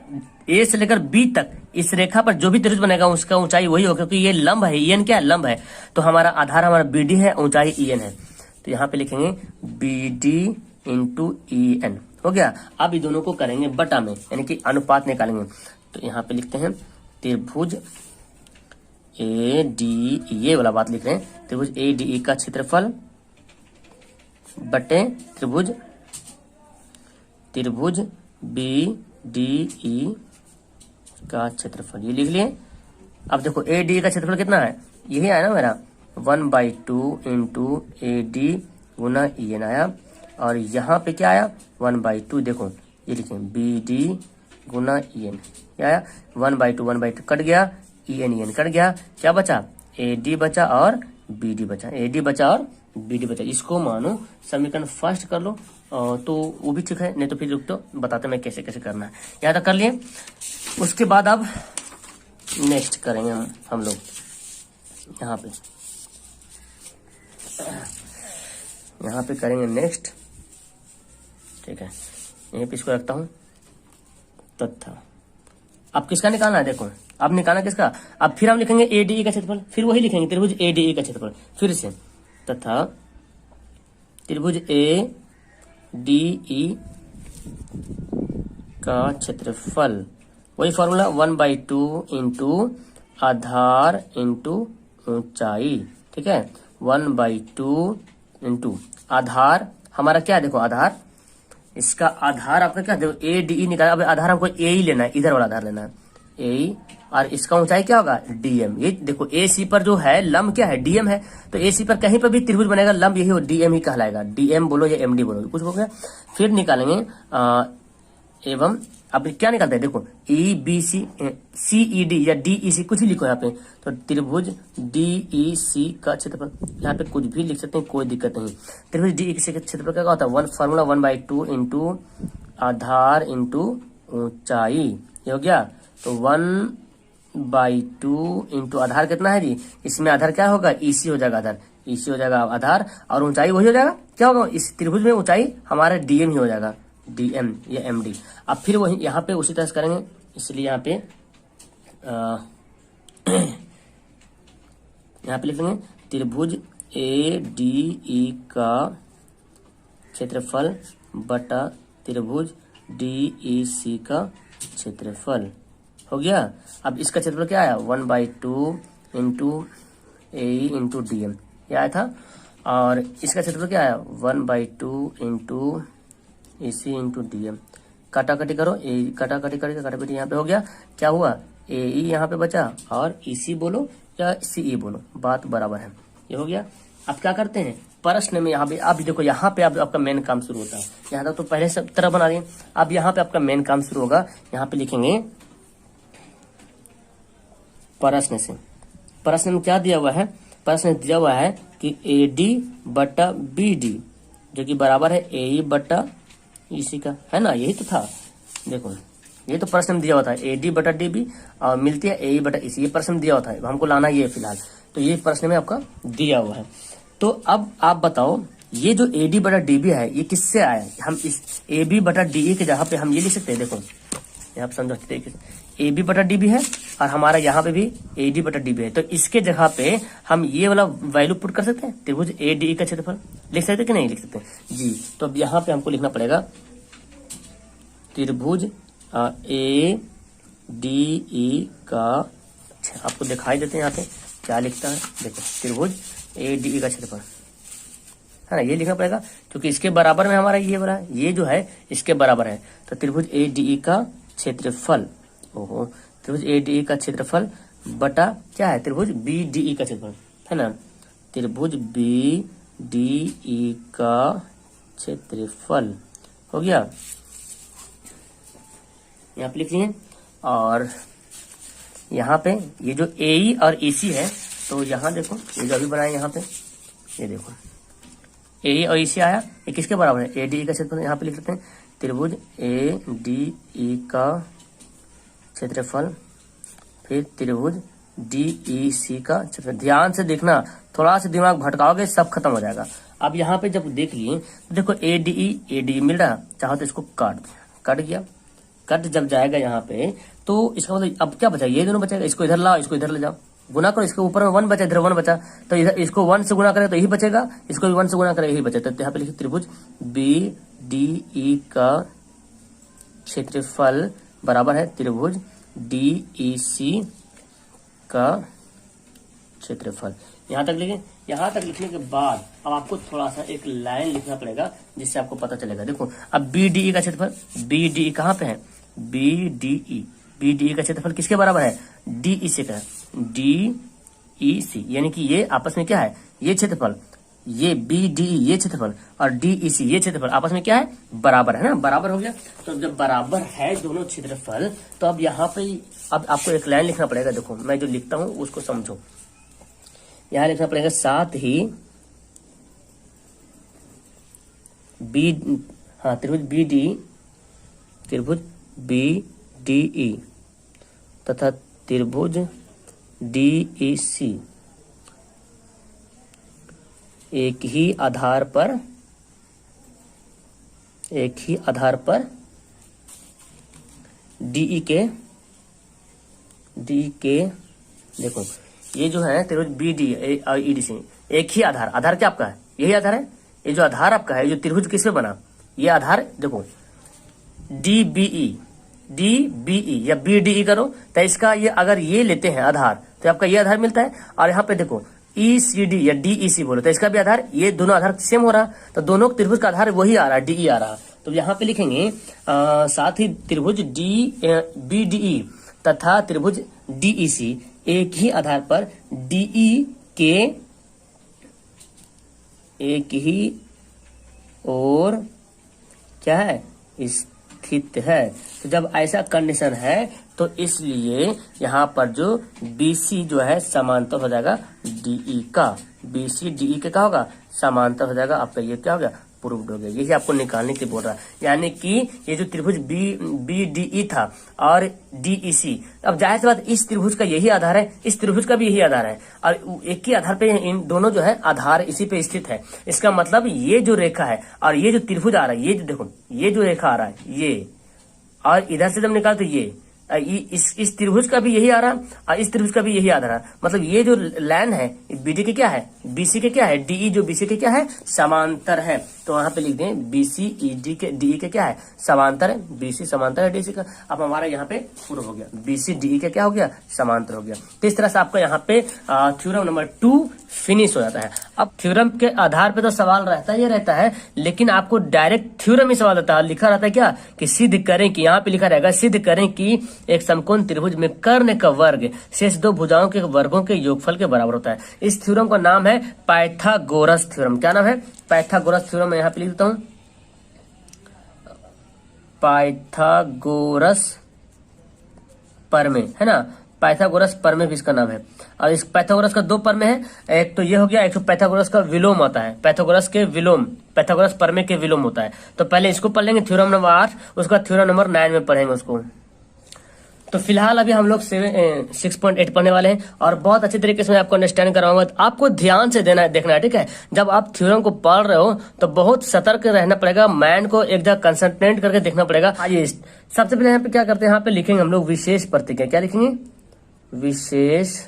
A से लेकर B तक इस रेखा पर जो भी त्रिभुज बनेगा उसका ऊंचाई वही होगा, क्योंकि ये लंब है, EN क्या है? लंब है। तो हमारा आधार हमारा BD है, ऊंचाई EN है। तो यहाँ पे लिखेंगे BD इंटू EN, हो गया। अब ये दोनों को करेंगे बटा में, यानी कि अनुपात निकालेंगे। तो यहाँ पे लिखते हैं त्रिभुज ADE, ये वाला बात लिख रहे हैं, त्रिभुज ADE का क्षेत्रफल बटे त्रिभुज BDE का क्षेत्रफल, ये लिख लिए। अब देखो ADE का क्षेत्रफल कितना है, यही आया ना मेरा 1/2 इंटू AD गुना EN आया, और यहाँ पे क्या आया 1/2, देखो ये लिखें BD गुना EN, क्या आया 1/2 कट गया, EN कट गया, क्या बचा? AD बचा और BD बचा, AD बचा और BD बचा। इसको मानो समीकरण फर्स्ट कर लो तो वो भी ठीक है, नहीं तो फिर रुक तो बताते मैं कैसे कैसे करना है। यहाँ तक कर लिए। उसके बाद अब नेक्स्ट करेंगे हम लोग यहाँ पे करेंगे नेक्स्ट, ठीक है। यहीं पे इसको रखता हूं तथा अब किसका निकालना है? देखो अब निकालना किसका, अब फिर हम लिखेंगे ADE का क्षेत्रफल, फिर वही लिखेंगे त्रिभुज ADE का क्षेत्रफल फिर से, तथा त्रिभुज ADE का क्षेत्रफल, वही फॉर्मूला 1/2 इंटू आधार इंटू ऊंचाई, ठीक है। 1/2 इंटू आधार हमारा क्या है, देखो आधार, इसका आधार आपका क्या, देखो ADE निकाला। अब आधार हमको A ही लेना है, इधर वाला आधार लेना है A, और इसका ऊंचाई क्या होगा DM। ये देखो AC पर जो है लंब क्या है, DM है, तो AC पर कहीं पर भी त्रिभुज बनेगा लंब यही DM ही कहलाएगा, DM बोलो या MD बोलो, कुछ हो गया। फिर निकालेंगे एवं अब क्या निकालते हैं, देखो EBC CED या DEC कुछ भी लिखो यहाँ पे, तो त्रिभुज DEC का क्षेत्रफल, यहाँ पे कुछ भी लिख सकते हैं, कोई दिक्कत नहीं। त्रिभुज DEC का क्षेत्रफल क्या होता है, फॉर्मूला 1/2 इंटू आधार इंटू ऊंचाई, ये हो गया। तो 1/2 इंटू आधार कितना है जी, इसमें आधार क्या होगा, EC हो जाएगा, आधार EC हो जाएगा आधार, और ऊंचाई वही हो जाएगा, क्या होगा इस त्रिभुज में ऊंचाई हमारा DM ही हो जाएगा, DM या MD। अब फिर वही यहाँ पे उसी तरह से करेंगे, इसलिए यहाँ पे यहाँ पे लिखेंगे त्रिभुज ADE का क्षेत्रफल बटा त्रिभुज DEC का क्षेत्रफल, हो गया। अब इसका क्षेत्रफल क्या आया 1/2 इंटू AE इंटू DM, ये आया था, और इसका क्षेत्रफल क्या आया 1/2 इंटू AC इंटू DM। काटाकाटी करो, काटाकाटी करके काटाकाटी यहाँ पे हो गया, क्या हुआ AE यहाँ पे बचा और EC बोलो या CE बोलो, बात बराबर है, ये हो गया। अब क्या करते हैं प्रश्न में, यहाँ पे आप देखो, यहाँ पे आपका मेन काम शुरू होता है। यहाँ तक तो पहले से तरह बना दिए, अब यहाँ पे आपका मेन काम शुरू होगा। यहाँ पे लिखेंगे प्रश्न से, प्रश्न में क्या दिया हुआ है, प्रश्न दिया हुआ है कि AD बटा BD जो कि बराबर है AE बटा EC का, है ना, यही तो था। देखो ये तो प्रश्न दिया हुआ था AD बटा DB और मिलती है AE बटा EC, ये प्रश्न दिया हुआ था, हमको लाना ये फिलहाल, तो ये प्रश्न में आपका दिया हुआ है। तो अब आप बताओ ये जो AD बटा DB है ये किससे आया है, हम इस AB बटा DE के जगह पे हम ये लिख सकते हैं, देखो यहाँ पे समझो अच्छी तरीके से, ए बी बटा डी भी है और हमारा यहाँ पे भी ए डी बटा डी भी है। तो इसके जगह पे हम ये वाला वैल्यू पुट कर सकते हैं, त्रिभुज ए डी का क्षेत्रफल लिख सकते कि नहीं लिख सकते जी। तो अब यहाँ पे हमको लिखना पड़ेगा त्रिभुज ए डी ई का, आपको दिखाई देते हैं यहाँ पे क्या लिखता है, देखो त्रिभुज ए डी ई का क्षेत्रफल है ना, ये लिखना पड़ेगा क्योंकि इसके बराबर में हमारा ये वाला ये जो है इसके बराबर है। तो त्रिभुज ए डी ई का क्षेत्रफल, ओहो, त्रिभुज ए डी ई का क्षेत्रफल बटा क्या है, त्रिभुज बी डी ई का क्षेत्रफल है ना, त्रिभुज बी डी ई का क्षेत्रफल हो गया, यहाँ पे लिख लिए। और यहाँ पे ये जो ए और ई सी है, तो यहाँ देखो ये जो अभी बनाए यहाँ पे, ये देखो ए और ई सी आया, ये किसके बराबर है, ए डी ई का क्षेत्रफल। यहाँ पे लिख सकते हैं त्रिभुज ए डी ई का क्षेत्रफल, फिर त्रिभुज डी ई सी का क्षेत्रफल। ध्यान से देखना, थोड़ा सा दिमाग भटकाओगे सब खत्म हो जाएगा। अब यहाँ पे जब देख लिए तो देखो ए डी मिल रहा, चाहो तो इसको काट दिया, कट गया, कट जब जाएगा यहाँ पे तो इसका मतलब अब क्या बचा, ये दोनों बचेगा, इसको इधर लाओ इसको इधर ले जाओ, गुना करो, इसके ऊपर में 1 बचा, इधर 1 बचा, तो इधर इसको 1 से गुना करे तो यही बचेगा, इसको भी 1 से गुना करे यही बचेगा। तो यहाँ पे लिखिए त्रिभुज बी डी ई का क्षेत्रफल बराबर है त्रिभुज डी ई सी का क्षेत्रफल। यहाँ तक लिखे, यहाँ तक लिखने के बाद अब आपको थोड़ा सा एक लाइन लिखना पड़ेगा जिससे आपको पता चलेगा। देखो अब बी डी ई का क्षेत्रफल, बी डी ई कहाँ पे है, बी डी ई का क्षेत्रफल किसके बराबर है, डी ई से का, डी ई सी, यानी कि ये आपस में क्या है, ये क्षेत्रफल, ये बी डी ये क्षेत्रफल और डी ई सी ये क्षेत्रफल आपस में क्या है, बराबर है ना, बराबर हो गया। तो जब बराबर है दोनों क्षेत्रफल, तो अब यहाँ पे अब आपको एक लाइन लिखना पड़ेगा। देखो मैं जो लिखता हूं उसको समझो, यहाँ लिखना पड़ेगा साथ ही बी, हाँ त्रिभुज बी डी ई तथा त्रिभुज डी ई सी एक ही आधार पर डी के देखो ये जो है त्रिभुज बी डी और ई डी सी एक ही आधार क्या आपका है, यही आधार है, ये जो आधार आपका है, जो त्रिभुज किससे बना, ये आधार देखो डी बी ई या बी डी ई करो तो इसका ये अगर ये लेते हैं आधार तो आपका ये आधार मिलता है। और यहाँ पे देखो ई सी डी या डी ई सी बोलो तो इसका भी आधार, ये दोनों आधार सेम हो रहा, तो दोनों त्रिभुज का आधार वही आ रहा है, डी ई आ रहा। तो यहाँ पे लिखेंगे साथ ही त्रिभुज बी डी ई तथा त्रिभुज डी ई सी एक ही आधार पर डी ई के एक ही और क्या है, स्थित है। तो जब ऐसा कंडीशन है तो इसलिए यहाँ पर जो BC जो है समांतर हो जाएगा DE का, BC DE के क्या होगा, समांतर हो जाएगा। आपका ये क्या हो गया, प्रूव्ड हो गया। यही आपको निकालने के लिए बोल रहा है, यानी कि ये जो त्रिभुज BDE था और DEC, अब जाहिर सी बात इस त्रिभुज का यही आधार है, इस त्रिभुज का भी यही आधार है और एक ही आधार पे इन दोनों जो है आधार इसी पे स्थित है। इसका मतलब ये जो रेखा है और ये जो त्रिभुज आ रहा है, ये जो देखो ये जो रेखा आ रहा है ये, और इधर से जब निकाल तो ये इस त्रिभुज का भी यही आ रहा और इस त्रिभुज का भी यही आ रहा। मतलब ये जो लाइन है BD के क्या है, BC के क्या है, DE जो BC के क्या है, समांतर है। तो वहां पे लिख दें BC ED के DE के क्या है, समांतर है, BC समांतर है DC का। अब हमारा यहाँ पे पूरा हो गया, BC DE के क्या हो गया, समांतर हो गया। तो इस तरह से आपका यहाँ पे थ्योरम नंबर 2 फिनिश हो जाता है। अब थ्योरम के आधार पे तो सवाल रहता ही रहता है, लेकिन आपको डायरेक्ट थ्योरम ही सवाल रहता है। लिखा रहता है क्या कि सिद्ध करें कि, यहाँ पे लिखा रहेगा सिद्ध करें कि एक समकोण त्रिभुज में कर्ण का वर्ग शेष दो भुजाओं के वर्गों के योगफल के बराबर होता है। इस थ्योरम का नाम है पाइथागोरस थ्योरम। क्या नाम है, पाइथागोरस थ्योरम। मैं यहाँ पे लिख देता हूं पाइथागोरस परमेय, है ना, पाइथागोरस परमेय भी इसका नाम है। और इस पाइथागोरस का 2 परमेय है, एक तो ये हो गया, एक तो पाइथागोरस का विलोम आता है, पाइथागोरस के विलोम, पाइथागोरस परमेय के विलोम होता है। तो पहले इसको पढ़ लेंगे थ्योरम नंबर 8, उसका थ्योरम नंबर 9 में पढ़ेंगे उसको। तो फिलहाल अभी हम लोग 6.8 पढ़ने वाले हैं और बहुत अच्छे तरीके से मैं आपको अंडरस्टैंड कराऊंगा। तो आपको ध्यान से देखना है, ठीक है। जब आप थ्योरम को पढ़ रहे हो तो बहुत सतर्क रहना पड़ेगा, माइंड को एक जगह कंसंट्रेट करके देखना पड़ेगा। आइए सबसे पहले यहाँ पे क्या करते हैं, यहाँ पे लिखेंगे हम लोग विशेष प्रतिज्ञा। क्या लिखेंगे? विशेष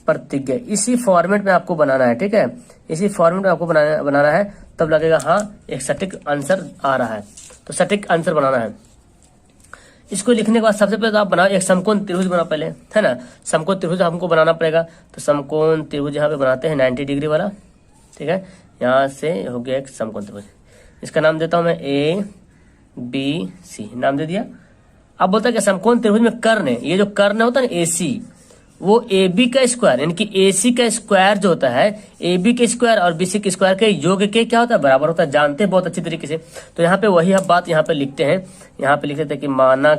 प्रतिज्ञा। इसी फॉर्मेट में आपको बनाना है, ठीक है। इसी फॉर्मेट में आपको बनाना है, तब लगेगा हाँ एक सटीक आंसर आ रहा है। तो सटीक आंसर बनाना है। इसको लिखने के बाद सबसे पहले तो आप बनाओ एक समकोण त्रिभुज बनाओ पहले, है ना। समकोण त्रिभुज हमको बनाना पड़ेगा। तो समकोण त्रिभुज यहाँ पे बनाते हैं 90 डिग्री वाला, ठीक है। यहाँ से हो गया एक समकोण त्रिभुज। इसका नाम देता हूं मैं ABC, नाम दे दिया। अब बोलता है कि समकोण त्रिभुज में कर्ण, ये जो कर्ण होता है ना AC, वो AB का स्क्वायर यानी कि AC का स्क्वायर जो होता है, AB के स्क्वायर और BC के स्क्वायर के योग के क्या होता है? बराबर होता है। जानते हैं बहुत अच्छी तरीके से। तो यहाँ पे वही हम बात यहाँ पे लिखते हैं। यहाँ पे लिख देते हैं कि माना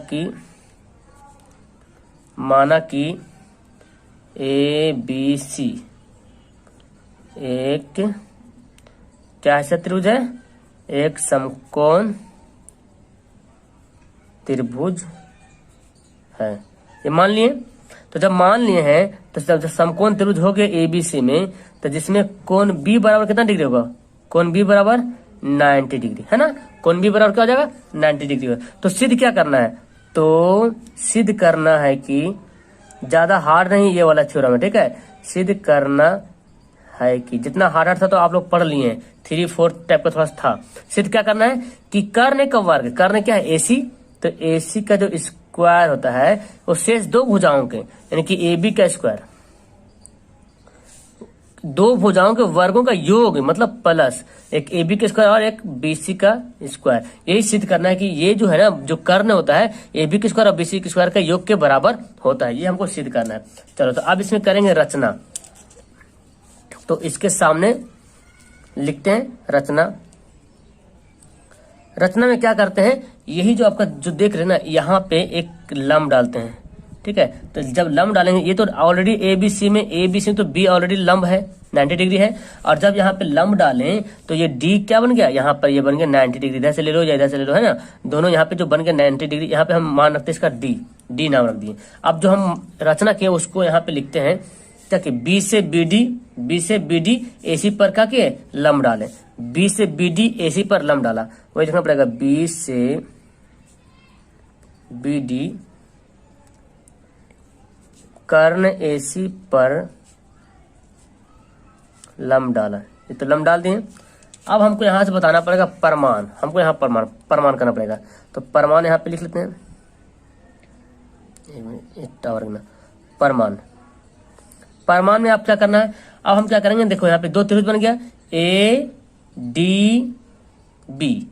कि ABC एक क्या ऐसा त्रिभुज है? एक समकोण त्रिभुज है। ये मान लिए। तो जब मान लिए हैं तो जब समकोण त्रिभुज हो गए ABC में, तो जिसमें कोण B बराबर कितना डिग्री होगा? कोण B बराबर 90 डिग्री, है ना। कोण B बराबर क्या हो जाएगा? 90 डिग्री। तो सिद्ध क्या करना है? तो सिद्ध करना है कि ज्यादा हार्ड नहीं ये वाला थ्योरम है, ठीक है। सिद्ध करना है कि जितना हार्ड था तो आप लोग पढ़ लिए हैं, 3-4 टाइप का थोड़ा था। सिद्ध क्या करना है कि कर्ण का वर्ग, कर्ण क्या है? AC। तो AC का जो स्क्वायर होता है वो शेष दो भुजाओं के यानी कि AB का स्क्वायर, दो भुजाओं के वर्गों का योग मतलब प्लस एक AB का स्क्वायर और एक BC का स्क्वायर। यही सिद्ध करना है कि ये जो है ना, जो कर्ण होता है AB के स्क्वायर और BC के स्क्वायर का योग के बराबर होता है। ये हमको सिद्ध करना है। चलो तो अब इसमें करेंगे रचना। तो इसके सामने लिखते हैं रचना। रचना में क्या करते हैं, यही जो आपका जो देख रहे हैं ना, यहाँ पे एक लंब डालते हैं, ठीक है। तो जब लंब डालेंगे, ये तो ऑलरेडी ABC में तो B ऑलरेडी लंब है, 90 डिग्री है। और जब यहाँ पे लंब डालें तो ये D क्या बन गया? यहाँ पर ये बन गया 90 डिग्री। इधर से ले लो या इधर से ले लो, है ना। दोनों यहाँ पे जो बन गया 90 डिग्री, यहाँ पे हम मान रखते हैं इसका D नाम रख दिए। अब जो हम रचना किए उसको यहाँ पे लिखते हैं ताकि B से BD AC पर क्या किए? लंब डालें। B से BD AC पर लंब डाला, वही लिखना पड़ेगा। B से BD कर्ण AC पर लंब डाला। ये तो लंब डाल दिए। अब हमको यहां से बताना पड़ेगा परमाण। हमको यहाँ परमाण करना पड़ेगा। तो परमाण यहाँ पे लिख लेते हैं, परमाण में आप क्या करना है? अब हम क्या करेंगे, देखो यहाँ पे दो त्रिभुज बन गया, ADB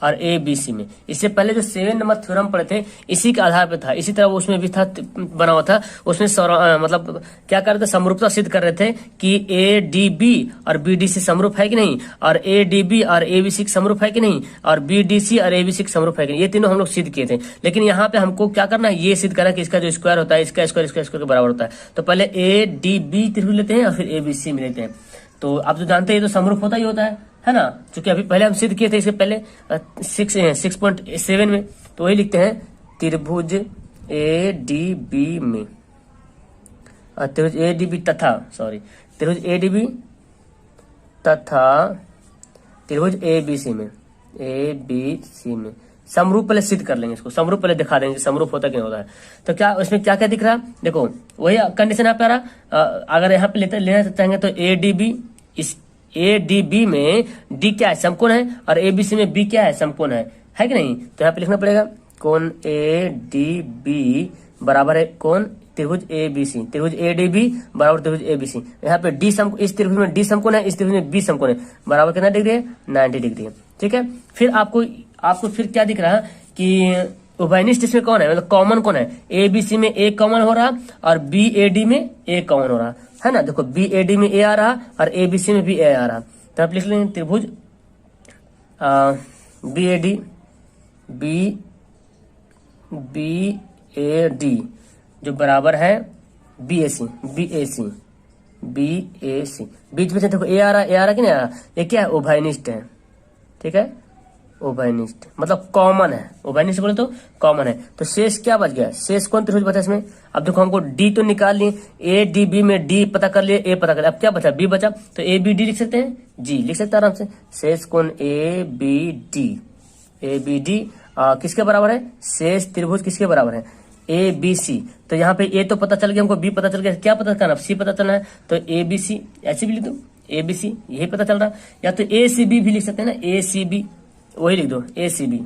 और ABC में। इससे पहले जो 7 नंबर थ्योरम पढ़े थे इसी के आधार पे था, इसी तरह उसमें भी था, बना हुआ था। उसमें मतलब क्या कर रहे थे? समरूपता सिद्ध कर रहे थे कि ADB और BDC समरूप है कि नहीं, और ADB और ABC समरूप है कि नहीं, और BDC और ABC समरूप है कि नहीं। ये तीनों हम लोग सिद्ध किए थे। लेकिन यहाँ पे हमको क्या करना है? ये सिद्ध करना कि इसका जो स्क्वायर होता है, इसका स्क्वायर के बराबर होता है। तो पहले ADB त्रिभुज लेते हैं और फिर ABC में लेते हैं। तो आप जो जानते हैं ये तो समरूप होता ही होता है ना। क्योंकि अभी पहले हम सिद्ध किए थे इसके पहले 6.7 में। तो वही लिखते हैं त्रिभुज ADB में, त्रिभुज ADB तथा त्रिभुज ADB तथा त्रिभुज ABC में समरूप पहले सिद्ध कर लेंगे। इसको समरूप पहले दिखा देंगे समरूप होता कि नहीं होता है। तो क्या उसमें क्या क्या दिख रहा है? देखो वही कंडीशन यहाँ पे आ रहा। अगर यहाँ पे लेना चाहेंगे तो ADB में D क्या है? समकोण है, और ABC में B क्या है? समकोण है कि नहीं। तो यहाँ पे लिखना पड़ेगा कोण ADB बराबर है कोण त्रिभुज ABC। त्रिभुज ADB बराबर त्रिभुज ABC। यहाँ पे इस त्रिभुज में D समकोण है, इस त्रिभुज में B समकोण है। बराबर कितना डिग्री है? 90 डिग्री है, ठीक है। फिर आपको फिर क्या दिख रहा है कि उभयनिष्ठ इसमें कौन है, मतलब कॉमन कौन है? ABC में A कॉमन हो रहा और BAD में A कॉमन हो रहा है ना। देखो BAD में A आ रहा और ABC में भी A आ रहा। तो आप लिख लेंगे त्रिभुज BAD जो बराबर है BAC। बीच में से देखो A आ रहा कि नहीं आ रहा? ये क्या है? उभयनिष्ठ है, ठीक है। उभयनिष्ठ मतलब कॉमन है, उभयनिष्ठ बोले तो कॉमन है। तो शेष क्या बच गया, शेष कौन त्रिभुज बचा इसमें। अब देखो हमको डी तो निकाल लिए, ए डी बी में डी पता कर लिए, ए पता कर लिया, अब क्या बचा बी बचा, तो ए बी डी लिख सकते हैं, जी लिख सकते हैं आराम से। शेष कौन A B D, A B D किसके बराबर है, शेष त्रिभुज किसके बराबर है, ए बी सी। तो यहाँ पे ए तो पता चल गया हमको, बी पता चल गया, क्या पता करना, सी पता चलना है, तो ए बी सी ऐसे भी लिख दो, ए बी सी यही पता चल रहा। या तो ए सी बी भी लिख सकते हैं ना, ए सी बी वही लिख दो, ए सी बी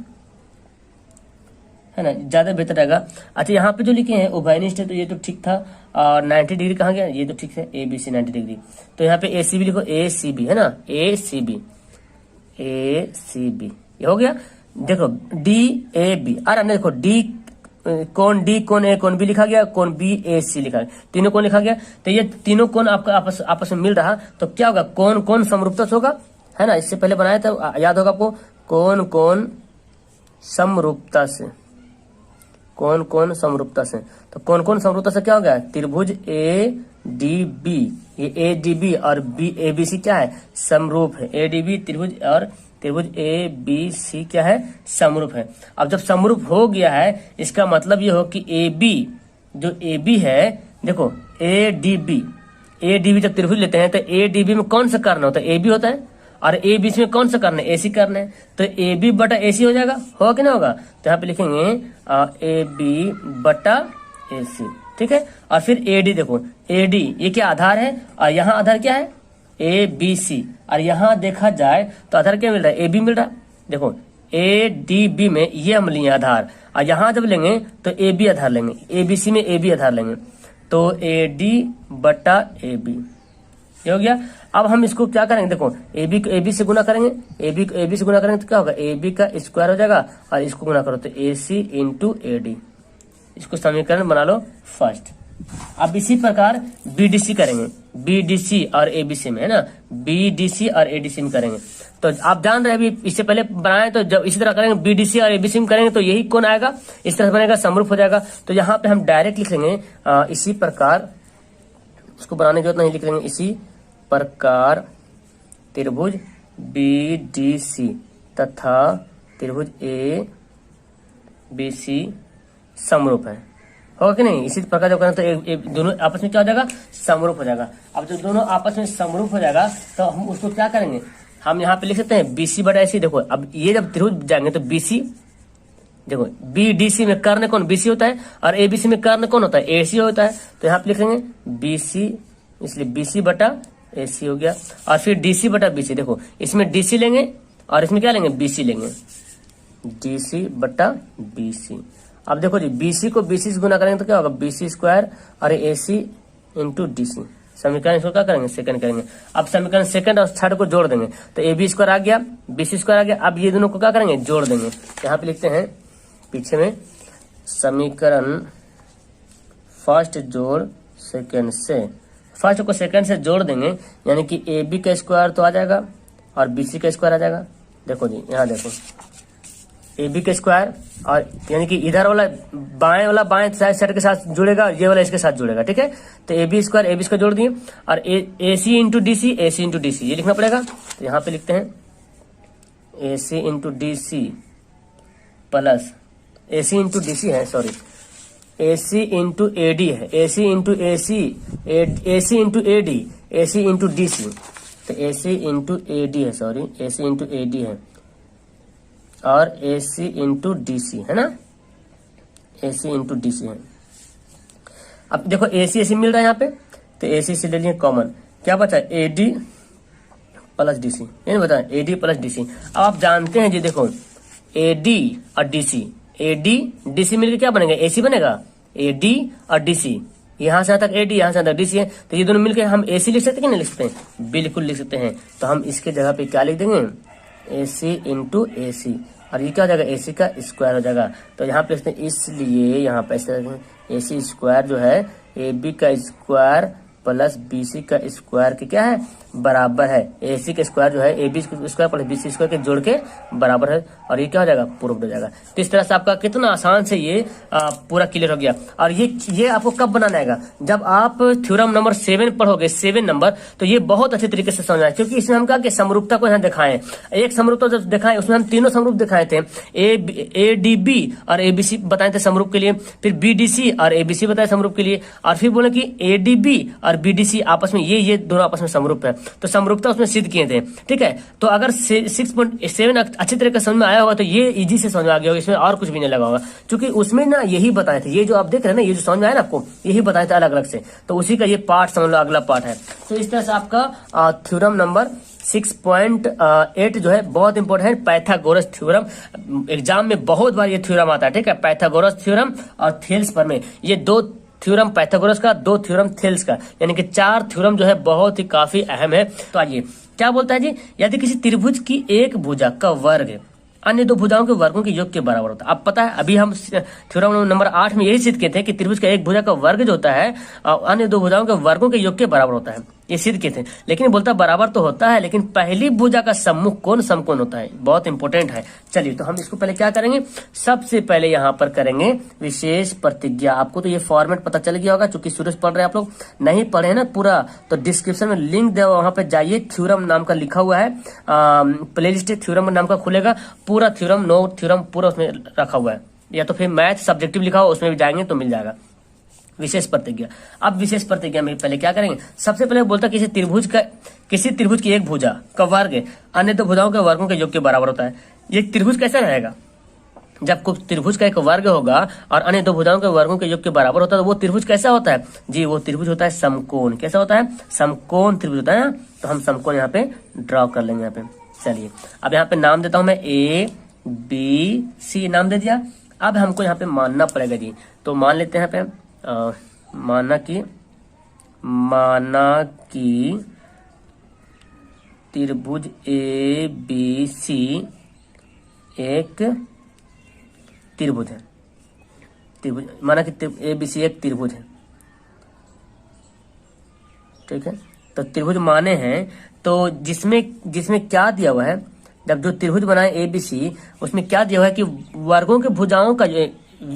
है ना, ज्यादा बेहतर रहेगा। अच्छा यहाँ पे जो लिखे हैं उभयनिष्ठ है, तो ये तो ठीक था। और 90 डिग्री कहाँ गया, ये तो ठीक है, ए बी सी 90 डिग्री। तो यहाँ पे ए सी बी लिखो, ए सी बी है ना, ए सी बी, ए सी बी ये हो गया। देखो डी ए बी, अरे हमने देखो डी कौन डी कौन ए कौन बी लिखा गया, कौन बी ए सी लिखा गया, तीनों कौन लिखा गया। तो ये तीनों कौन आपका आपस में मिल रहा, तो क्या होगा, कौन कौन समरूपता से होगा, है ना। इससे पहले बनाया था, याद होगा आपको, कौन कौन समरूपता से, कौन कौन समरूपता से। तो कौन कौन समरूपता से क्या हो गया, त्रिभुज ए डी बी, ये ए डी बी और बी ए बी सी क्या है, समरूप है। ए डी बी त्रिभुज और त्रिभुज ए बी सी क्या है, समरूप है। अब जब समरूप हो गया है, इसका मतलब ये हो कि ए बी, जो ए बी है, देखो ए डी बी जब त्रिभुज लेते हैं तो ए डी बी में कौन सा कर्ण होता है, ए बी होता है, और ए बी में कौन सा कर्ण है, ए सी कर्ण है। तो ए बी बटा ए सी हो जाएगा, होगा कि ना होगा। तो यहाँ पे लिखेंगे ए बी बटा ए सी, ठीक है। और फिर ए डी, देखो ए डी ये क्या आधार है, और यहाँ आधार क्या है, ए बी सी, और यहाँ देखा जाए तो आधार क्या मिल रहा है, ए बी मिल रहा है। देखो ए डी बी में ये हम लिए आधार, और यहाँ जब लेंगे तो ए बी आधार लेंगे, ए बी सी में ए बी आधार लेंगे, तो ए डी बटा ए बी ये हो गया। अब हम इसको क्या करेंगे, देखो ए बी से गुना करेंगे, ए बी से गुना करेंगे तो क्या होगा, ए बी का स्क्वायर हो जाएगा, और इसको गुना करो तो A C into A D, इसको समीकरण बना लो फर्स्ट। अब इसी प्रकार बीडीसी करेंगे, बीडीसी और एबीसी में, है ना, बीडीसी और एडीसी में करेंगे। तो आप जान रहे हैं अभी इससे पहले बनाए, तो जब इसी तरह करेंगे बीडीसी और एबीसी में करेंगे तो यही कौन आएगा, इस तरह बनेगा, समरूप हो जाएगा। तो यहाँ पे हम डायरेक्ट लिख लेंगे इसी प्रकार, उसको बनाने की जरूरत नहीं, लिख लेंगे इसी प्रकार त्रिभुज बीडीसी तथा त्रिभुज ए बी सी समरूप है, होगा कि नहीं। इसी प्रकार जब करें तो दोनों आपस में क्या हो जाएगा, समरूप हो जाएगा। अब जब दोनों आपस में समरूप हो जाएगा तो हम उसको क्या करेंगे, हम यहाँ पे लिख सकते हैं बीसी बटा एसी। देखो अब ये जब त्रिभुज जाएंगे तो बीसी, देखो बीडीसी में कर्ण कौन, बीसी होता है, और एबीसी में कर्ण कौन होता है, एसी होता है। तो यहाँ पे लिखेंगे बीसी, इसलिए बीसी बटा एसी हो गया। और फिर डीसी बटा बीसी, देखो इसमें डीसी लेंगे और इसमें क्या लेंगे, बीसी लेंगे, डीसी बटा बीसी। अब देखो जी बीसी को बीसी से गुना करेंगे तो क्या होगा, बीसी स्क्वायर और एसी इंटू डीसी। समीकरण इसको क्या करेंगे, सेकंड करेंगे। अब समीकरण सेकंड और थर्ड को जोड़ देंगे तो ए बी स्क्वायर आ गया, बीसी स्क्वायर आ गया। अब ये दोनों को क्या करेंगे, जोड़ देंगे। यहाँ पे लिखते हैं पीछे में, समीकरण फर्स्ट जोड़ सेकंड से, फर्स्ट को सेकंड से जोड़ देंगे, यानी कि ए बी का स्क्वायर तो आ जाएगा और बीसी का स्क्वायर आ जाएगा। देखो जी यहाँ देखो ए बी का स्क्वायर, और यानी कि इधर वाला बाएं साइड के साथ जुड़ेगा, ये वाला इसके साथ जुड़ेगा, ठीक है। तो ए बी स्क्वायर जोड़ दिए, और A C into D C, A C into D C ये लिखना पड़ेगा। तो यहाँ पे लिखते हैं A C into D C plus A C into D C है, sorry A C into A D है, A C into A C, A C into A D, A C into D C. तो A C into A D है, sorry A C into A D है, और A C into D C है ना, ए सी इंटू डी सी है। अब देखो ए सी मिल रहा है यहाँ पे, तो ए सी ले लिए कॉमन, क्या बचा A D plus D C, ये नहीं बताया A D plus D C. अब आप जानते हैं जी, देखो ए डी और D C, A D D C मिलकर क्या बनेगा, ए सी बनेगा, ए डी और डी सी, यहाँ से तक ए डी, यहाँ से तक डी सी है, तो ये दोनों मिलकर हम ए सी लिख सकते हैं कि नहीं लिख सकते हैं, बिल्कुल लिख सकते हैं। तो हम इसके जगह पे क्या लिख देंगे, ए सी इंटू ए सी, और ये क्या हो जाएगा, ए सी का स्क्वायर हो जाएगा। तो यहाँ पे इसलिए यहाँ पे ऐसे ए सी स्क्वायर जो है ए बी का स्क्वायर प्लस BC का स्क्वायर के क्या है बराबर है। AC का स्क्वायर जो है AB square plus BC square के जोड़ के बराबर है, और ये क्या हो जाएगा प्रूव्ड हो जाएगा। तो इस तरह से आपका कितना आसान से ये पूरा क्लियर हो गया। और ये आपको कब बनाना आएगा, जब आप थ्योरम नंबर 7 पढ़ोगे, 7 नंबर, तो ये बहुत अच्छे तरीके से समझना है, क्योंकि इसमें हम क्या कि समरूपता को यहाँ दिखाएं। एक समरूपता जब दिखाएं उसमें हम तीनों समरूप दिखाए थे, ADB और ABC बताए थे समरूप के लिए, फिर BDC और ABC बताए समरूप के लिए, और फिर बोले कि ADB और BDC आपस में ये दोनों आपस में समरूप है, तो समरूपता उसमें सिद्ध किए थे। ठीक है, तो अगर 6.7 अच्छी तरह से समझ में आया होगा तो ये इजी से समझ में आ गया होगा, इसमें और कुछ भी नहीं लगा होगा, क्योंकि उसमें ना यही बताए थे, ये जो आप देख रहे हैं ना, ये जो समझ में आया ना आपको, यही बताए थे अलग अलग से, तो उसी का ये पार्ट समझ लो अगला पार्ट है। तो इस तरह से आपका थ्योरम नंबर 6.8 जो है बहुत इंपॉर्टेंट है, पाइथागोरस थ्योरम। एग्जाम में बहुत बार ये थ्योरम आता है। ठीक है, पाइथागोरस थ्योरम और थेल्स पर में, ये 2 थ्योरम पाइथागोरस का, 2 थ्योरम थेल्स का, यानी कि 4 थ्योरम जो है बहुत ही काफी अहम है। तो आइए क्या बोलता है जी, यदि किसी त्रिभुज की एक भुजा का वर्ग अन्य 2 भुजाओं के वर्गों के योग के बराबर होता है। अब पता है, अभी हम थ्योरम नंबर 8 में यही सिद्ध किए थे कि त्रिभुज का एक भुजा का वर्ग जो होता है अन्य 2 भुजाओं के वर्गों के योग के बराबर होता है, ये सिद्ध किए थे। लेकिन बोलता बराबर तो होता है, लेकिन पहली भुजा का सम्मुख कोण समकोण होता है, बहुत इंपॉर्टेंट है। चलिए तो हम इसको पहले क्या करेंगे, सबसे पहले यहाँ पर करेंगे विशेष प्रतिज्ञा। आपको तो ये फॉर्मेट पता चल गया होगा, चूंकि शुरू से पढ़ रहे हैं आप लोग, नहीं पढ़े ना पूरा तो डिस्क्रिप्शन में लिंक दिया हुआ, वहां पे जाइए, थ्योरम नाम का लिखा हुआ है, प्लेलिस्ट थ्योरम नाम का खुलेगा, पूरा थ्योरम, नो थ्योरम पूरा उसमें रखा हुआ है, या तो फिर मैथ सब्जेक्टिव लिखा हुआ उसमें भी जाएंगे तो मिल जाएगा विशेष प्रतिज्ञा। अब विशेष प्रतिज्ञा में पहले क्या करेंगे, सबसे पहले बोलता किसी त्रिभुज की एक भुजा का वर्ग अन्य 2 भुजाओं के वर्गों के योग के बराबर होता है। ये त्रिभुज कैसा रहेगा, जब कुछ त्रिभुज का एक वर्ग होगा और अन्य 2 भुजाओं के वर्गों के योग के बराबर होता है, तो वो त्रिभुज कैसा होता है जी, वो त्रिभुज होता है समकोण। कैसा होता है, समकोण त्रिभुज होता है। तो हम समकोण यहाँ पे ड्रॉ कर लेंगे यहाँ पे। चलिए अब यहाँ पे नाम देता हूं मैं ABC नाम दे दिया। अब हमको यहाँ पे मानना पड़ेगा जी, तो मान लेते हैं यहाँ पे माना कि त्रिभुज ABC एक त्रिभुज है, त्रिभुज माना कि ABC एक त्रिभुज है। ठीक है, तो त्रिभुज माने हैं, तो जिसमें क्या दिया हुआ है, जब जो त्रिभुज बनाए ABC उसमें क्या दिया हुआ है कि वर्गों के भुजाओं का,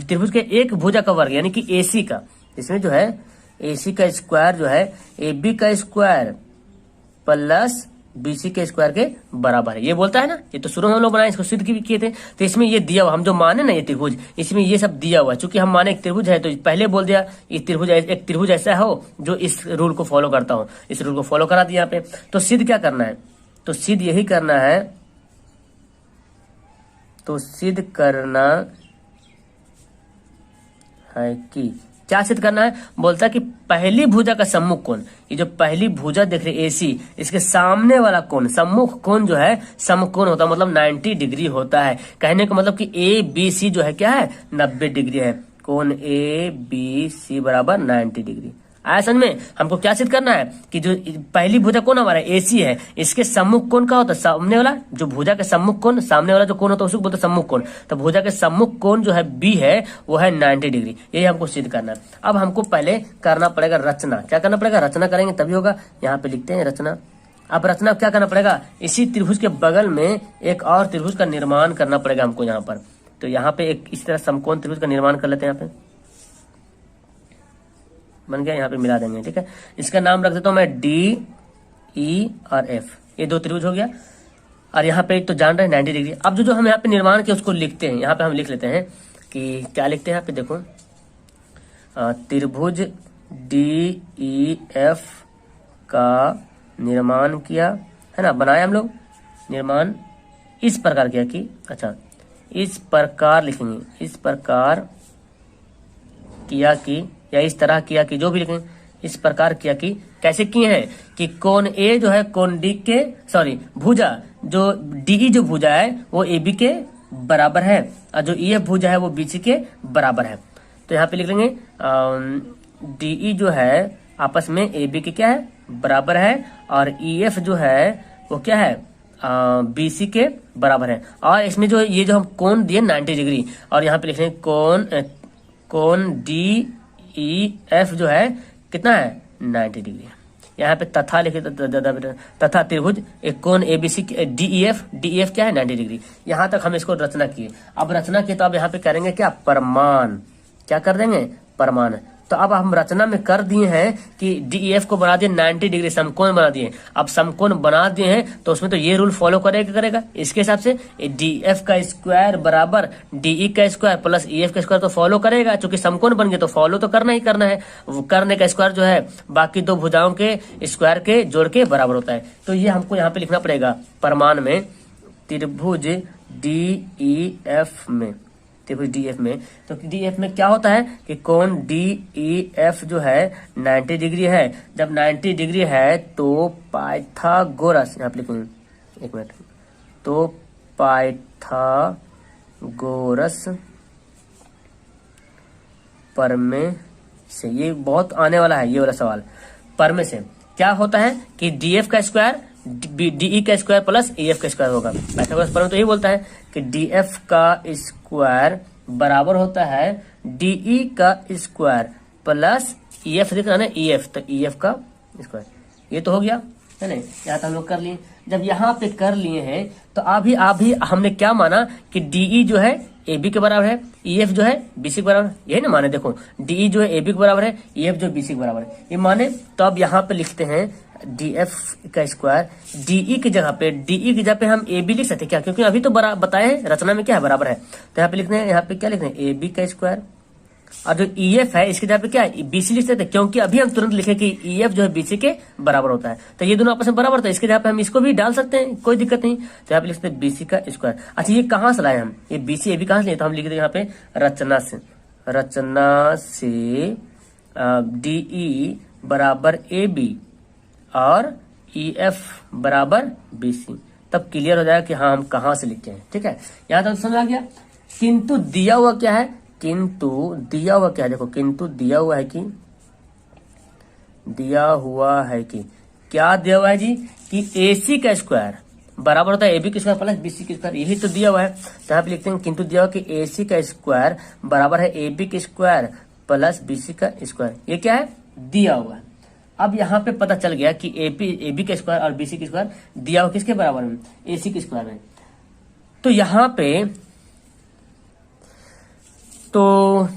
त्रिभुज के एक भुजा का वर्ग यानी कि AC का, इसमें जो है AC का स्क्वायर जो है AB का स्क्वायर प्लस BC के स्क्वायर के बराबर है, ये बोलता है ना। ये तो शुरू में हम लोग बनाए, इसको सिद्ध भी किए थे। तो इसमें ये दिया हुआ, हम जो माने ना ये त्रिभुज, इसमें ये सब दिया हुआ है। चूंकि हम माने एक त्रिभुज है तो पहले बोल दिया ये त्रिभुज एक त्रिभुज ऐसा हो जो इस रूल को फॉलो करता हो, इस रूल को फॉलो करा दिया यहाँ पे। तो सिद्ध क्या करना है, तो सिद्ध यही करना है, तो सिद्ध करना है कि क्या सिद्ध करना है, बोलता है कि पहली भुजा का सम्मुख कोण, ये जो पहली भुजा देख रहे AC, इसके सामने वाला कोण, सम्मुख कोण जो है समकोण होता है, मतलब 90 डिग्री होता है। कहने का मतलब कि ABC जो है क्या है 90 डिग्री है, कोण ABC बराबर 90 डिग्री। आया समझ में। हमको क्या सिद्ध करना है कि जो पहली भुजा कोण हमारा AC है, इसके सम्मुख कोण का होता है, सामने वाला जो भुजा के सम्मुख कोण, सामने वाला जो कोण होता है उसको बोलते हैं सम्मुख कोण। तो भुजा के सम्मुख कोण जो है B है वो है 90 डिग्री, यही हमको सिद्ध करना है। अब हमको पहले करना पड़ेगा रचना। क्या करना पड़ेगा, रचना करेंगे तभी होगा। यहाँ पे लिखते हैं रचना। अब रचना क्या करना पड़ेगा, इसी त्रिभुज के बगल में एक और त्रिभुज का निर्माण करना पड़ेगा हमको यहाँ पर। तो यहाँ पे एक इस तरह समकोण त्रिभुज का निर्माण कर लेते हैं। यहाँ पे बन गया, यहाँ पे मिला देंगे। ठीक है, इसका नाम रख देता हूं मैं DE और F, ये 2 त्रिभुज हो गया। और यहाँ पे एक तो जान रहे हैं 90 डिग्री। अब जो हम यहाँ पे निर्माण किया उसको लिखते हैं। यहाँ पे हम लिख लेते हैं कि क्या लिखते हैं यहाँ पे, देखो त्रिभुज DEF का निर्माण किया है ना, बनाया हम लोग। निर्माण इस प्रकार किया कि, अच्छा इस प्रकार लिखेंगे, इस प्रकार किया कि, या इस तरह किया कि, जो भी लिखें, इस प्रकार किया कि। कैसे किए हैं कि कोण A जो है कोण D के, सॉरी भुजा जो DE जो भुजा है वो AB के बराबर है, और जो EF भुजा है वो BC के बराबर है। तो यहाँ पे लिख लेंगे DE जो है आपस में AB के क्या है बराबर है, और EF जो है वो क्या है BC के बराबर है। और इसमें जो ये जो हम कोण दिए 90 डिग्री, और यहाँ पे लिख लेंगे कोण DEF जो है कितना है 90 डिग्री। यहाँ पे तथा लिखे तथा त्रिभुज एक कोण एबीसी डीईएफ क्या है 90 डिग्री। यहाँ तक हम इसको रचना किए। अब रचना किए तो अब यहाँ पे करेंगे क्या, प्रमाण। क्या कर देंगे, प्रमाण। तो अब हम रचना में कर दिए हैं कि डीईएफ को बना दिए 90 डिग्री, समकोण बना दिए। अब समकोण बना दिए हैं तो उसमें तो ये रूल फॉलो करेगा इसके हिसाब से डीएफ का स्क्वायर बराबर डीई का स्क्वायर प्लस ईएफ का स्क्वायर तो फॉलो करेगा, क्योंकि समकोण बन गए तो फॉलो तो करना ही करना है। करने का स्क्वायर जो है बाकी दो भुजाओं के स्क्वायर के जोड़ के बराबर होता है। तो ये हमको यहाँ पे लिखना पड़ेगा प्रमाण में त्रिभुज डीईएफ में, त्रिभुज डीएफ में। तो डीएफ में क्या होता है कि कोण डीईएफ जो है 90 डिग्री है। जब 90 डिग्री है तो पाइथागोरस, यहाँ पे लिखूंगे 1 मिनट, तो पाइथागोरस प्रमेय से, ये बहुत आने वाला है ये वाला सवाल, प्रमेय से क्या होता है कि डीएफ का स्क्वायर डीई का स्क्वायर प्लस ईएफ का स्क्वायर होगा। पाइथागोरस प्रमेय तो यही बोलता है कि डीएफ का स्क्वायर बराबर होता है डीई का स्क्वायर प्लस ईएफ, दिख रहा है ना ईएफ, तो ईएफ का स्क्वायर। ये तो हो गया है ना, यहाँ तो हम लोग कर लिए। जब यहाँ पे कर लिए हैं तो अभी हमने क्या माना कि डीई जो है AB के बराबर है, ईएफ जो है BC के बराबर है, यही ना माने। देखो डीई जो है AB के बराबर है, ईएफ जो BC के बराबर है, ये माने। तो अब यहाँ पे लिखते हैं डीएफ का स्क्वायर डीई की जगह पे हम AB लिख सकते हैं क्या, क्योंकि अभी तो बताए हैं रचना में क्या है, बराबर है। तो यहाँ पे लिखते हैं, यहाँ पे क्या लिखते हैं AB का स्क्वायर, और जो ईएफ है इसके जगह पे क्या है BC लिख सकते हैं, क्योंकि अभी हम तुरंत लिखे कि ईएफ जो है BC के बराबर होता है। तो ये दोनों आपस में बराबर होता है, इसके जगह पे हम इसको भी डाल सकते हैं, कोई दिक्कत नहीं। तो यहाँ पे लिखते हैं BC का स्क्वायर। अच्छा ये कहाँ से लाए हम, ये BC AB कहाँ से लिए, तो हम लिख दें यहाँ पे रचना से DE बराबर AB और EF बराबर BC, तब क्लियर हो जाएगा कि हाँ हम कहाँ से लिखे हैं। ठीक है, यहाँ तक समझ आ गया। किंतु दिया हुआ क्या है, देखो किंतु दिया हुआ है कि क्या दिया हुआ है जी, कि AC का स्क्वायर बराबर होता है AB का स्क्वायर प्लस BC का स्क्वायर, यही तो दिया हुआ है। तो यहाँ पे लिखते हैं किंतु दिया हुआ कि AC का स्क्वायर बराबर है AB का स्क्वायर प्लस BC का स्क्वायर, ये क्या है दिया हुआ है। अब यहाँ पे पता चल गया कि AB का स्क्वायर और BC का स्क्वायर दिया हुआ किसके बराबर में, AC के स्क्वायर में। तो यहाँ पे तो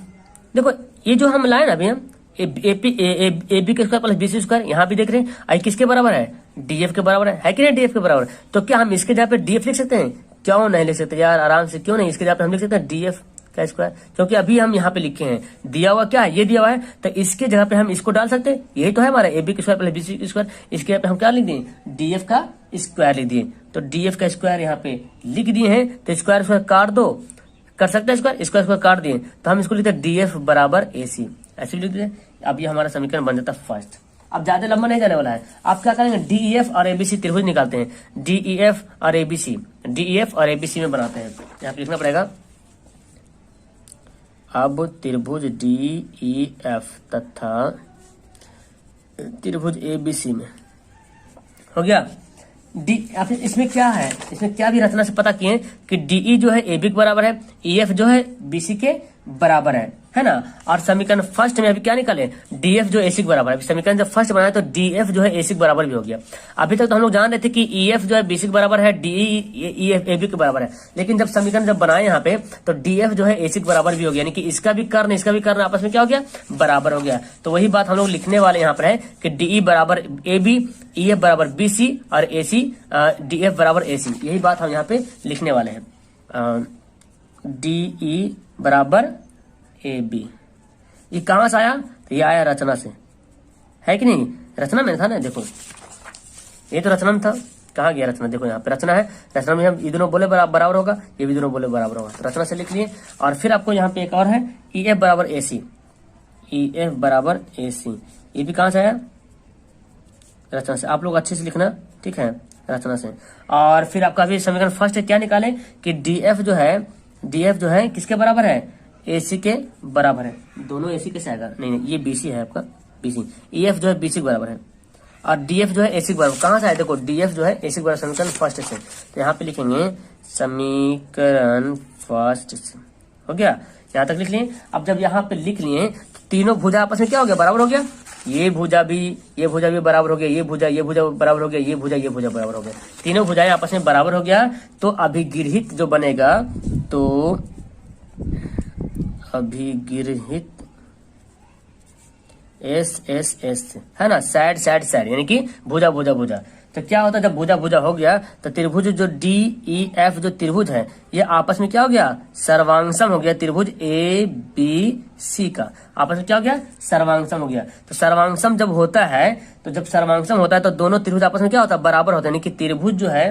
देखो ये जो हम लाए ना अभी, हम AB के स्क्वायर प्लस BC स्क्वायर, यहाँ भी देख रहे हैं आई किसके बराबर है, DF के बराबर है कि नहीं, DF के बराबर। तो क्या हम इसके जगह पे DF लिख सकते हैं, क्यों नहीं लिख सकते यार, आराम से, क्यों नहीं, इसके जगह पे हम लिख सकते हैं DF का स्क्वायर, क्योंकि अभी हम यहाँ पे लिखे हैं दिया हुआ क्या है, ये दिया हुआ है, तो इसके जगह पे हम इसको डाल सकते हैं, यही तो है हमारा AB के स्क्वायर प्लस BC के स्क्वायर। इसके जगह पे हम क्या लिख दिए, DF का स्क्वायर लिख दिए। तो DF का स्क्वायर यहाँ पे लिख दिए हैं, तो स्क्वायर स्क्वायर काट दो, कर सकते हैं स्क्वायर काट दिए, तो हम इसको लिखते हैं DF बराबर AC, ऐसे लिख दिए। अब ये हमारा समीकरण बन जाता है फर्स्ट। अब ज्यादा लंबा नहीं जाने वाला है, आप क्या करेंगे DEF और ABC त्रिभुज निकालते हैं, DEF और ABC में बनाते हैं। यहाँ पे लिखना पड़ेगा, अब त्रिभुज DEF तथा त्रिभुज ABC में हो गया। इसमें क्या है, इसमें क्या भी रचना से पता किए कि DE जो है AB के बराबर है, EF जो है BC के बराबर है ना। और समीकरण फर्स्ट में अभी क्या निकाले, DF जो AC के बराबर है। समीकरण जब फर्स्ट बनाया तो DF जो है AC के बराबर भी हो गया। अभी तक तो हम लोग जान रहे थे कि EF जो है BC के बराबर है, DE AB के बराबर है, लेकिन जब समीकरण जब बनाए यहाँ पे तो DF जो है AC के बराबर भी हो गया, यानी कि इसका भी कर्ण इसका भी कर्ण आपस में क्या हो गया, बराबर हो गया। तो वही बात हम लोग लिखने वाले यहाँ पर है कि DE बराबर AB, EF बराबर BC और AC DF बराबर AC, यही बात हम यहाँ पे लिखने वाले हैं। DE बराबर AB, ये कहां से आया, तो ये आया रचना से, है कि नहीं, रचना में था ना, देखो ये तो रचना में था, कहाँ गया रचना, देखो यहाँ पे रचना है, रचना में हम ये दोनों बोले बराबर होगा, ये भी दोनों बोले बराबर होगा, तो रचना से लिख लिए। और फिर आपको यहाँ पे एक और है EF बराबर AC, ये भी कहां से आया, रचना से। आप लोग अच्छे से लिखना, ठीक है, रचना से। और फिर आपका अभी समीकरण फर्स्ट क्या निकाले कि DF जो है किसके बराबर है, AC के बराबर है। दोनों AC के से आएगा, नहीं ये BC है आपका, BC। EF जो है BC के बराबर है और DF जो है AC के बराबर। कहां से आए, देखो DF जो है AC के बराबर, समीकरण फर्स्ट से। तो यहाँ पे लिखेंगे समीकरण फर्स्ट से, हो गया, यहाँ तक लिख लिए। अब जब यहाँ पे लिख लिए तो तीनों भुजा आपस में क्या हो गया, बराबर हो गया, ये भुजा भी बराबर हो गया, ये भुजा बराबर हो गया, ये भुजा बराबर हो गया, तीनों भुजाएं आपस में बराबर हो गया। तो अभिगृहित जो बनेगा, तो अभिगृहित एस एस एस है ना, साइड साइड साइड, यानी कि भुजा भुजा भुजा। तो क्या होता है जब भुजा भुजा हो गया तो त्रिभुज जो डी ई एफ जो त्रिभुज है ये आपस में क्या हो गया, सर्वांगसम हो गया। त्रिभुज ए बी सी का आपस में क्या हो गया, सर्वांगसम हो गया। तो सर्वांगसम जब होता है, तो जब सर्वांगसम होता है तो दोनों त्रिभुज आपस में क्या होता है, बराबर होता है। यानी कि त्रिभुज जो है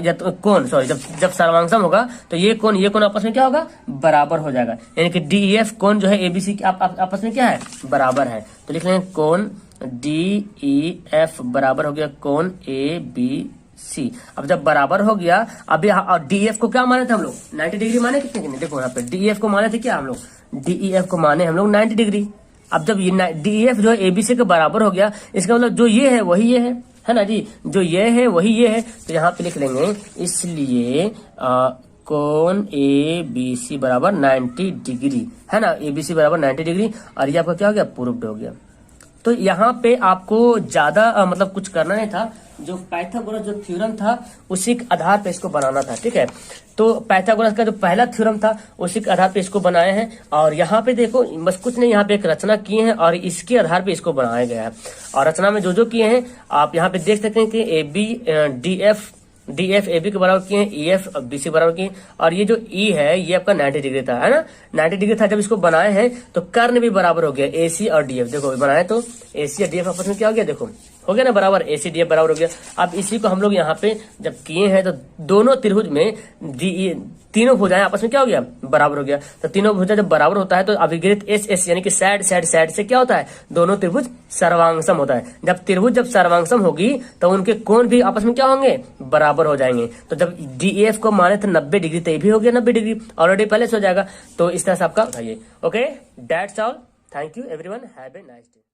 या तो कोण, सॉरी, जब सर्वांगसम होगा तो ये कोण आपस में क्या होगा, बराबर हो जाएगा। यानी कि डी ई एफ कोण जो है एबीसी के आपस में क्या है, बराबर है। तो लिख लेंगे कोण डी ई एफ बराबर हो गया कोण ए बी सी। अब जब बराबर हो गया, अभी डी एफ को क्या माने थे हम लोग, 90 डिग्री माने कितने कितने, देखो यहाँ पे डी एफ को माने थे क्या हम लोग, डी ई एफ को माने हम लोग 90 डिग्री। अब जब ये डी ई एफ जो है एबीसी के बराबर हो गया, इसका मतलब जो ये है वही ये है ना जी, जो ये है वही ये है। तो यहाँ पे लिख लेंगे इसलिए कोण ए बी सी बराबर 90 डिग्री है ना, एबीसी बराबर 90 डिग्री। और ये आपका क्या हो गया, प्रूव्ड हो गया। तो यहाँ पे आपको ज्यादा मतलब कुछ करना नहीं था, जो पाइथागोरस जो थ्योरम था उसी के आधार पे इसको बनाना था, ठीक है। तो पाइथागोरस का जो पहला थ्योरम था उसी के आधार पे इसको बनाए हैं। और यहाँ पे देखो बस कुछ नहीं, यहाँ पे एक रचना किए हैं और इसके आधार पे इसको बनाया गया है। और रचना में जो जो किए हैं आप यहाँ पे देख सकते हैं कि A B D F A B के बराबर किए हैं, ई एफ बी सी बराबर किए। और ये जो ई है ये आपका 90 डिग्री था, है ना, 90 डिग्री था। जब इसको बनाए हैं तो कर्ण भी बराबर हो गया, ए सी और डी एफ। देखो बनाए तो ए सी और डी एफ आपस में क्या हो गया, देखो हो गया ना बराबर, ए सी डी एफ बराबर हो गया। अब इसी को हम लोग यहाँ पे जब किए हैं तो दोनों त्रिभुज में तीनों भुजाएं आपस में क्या हो गया, बराबर हो गया। तो तीनों भुजा जब बराबर होता है तो अभिगृहित एस एस यानी कि साइड साइड साइड से क्या होता है, दोनों त्रिभुज सर्वांगसम होता है। जब त्रिभुज जब सर्वांगसम होगी तो उनके कोण भी आपस में क्या होंगे, बराबर हो जाएंगे। तो जब डी एफ को माने थे 90 डिग्री तो ये भी हो गया 90 डिग्री, ऑलरेडी पहले से हो जाएगा। तो इस तरह से आपका बताइए। Okay, that's all, thank you everyone, have a nice day.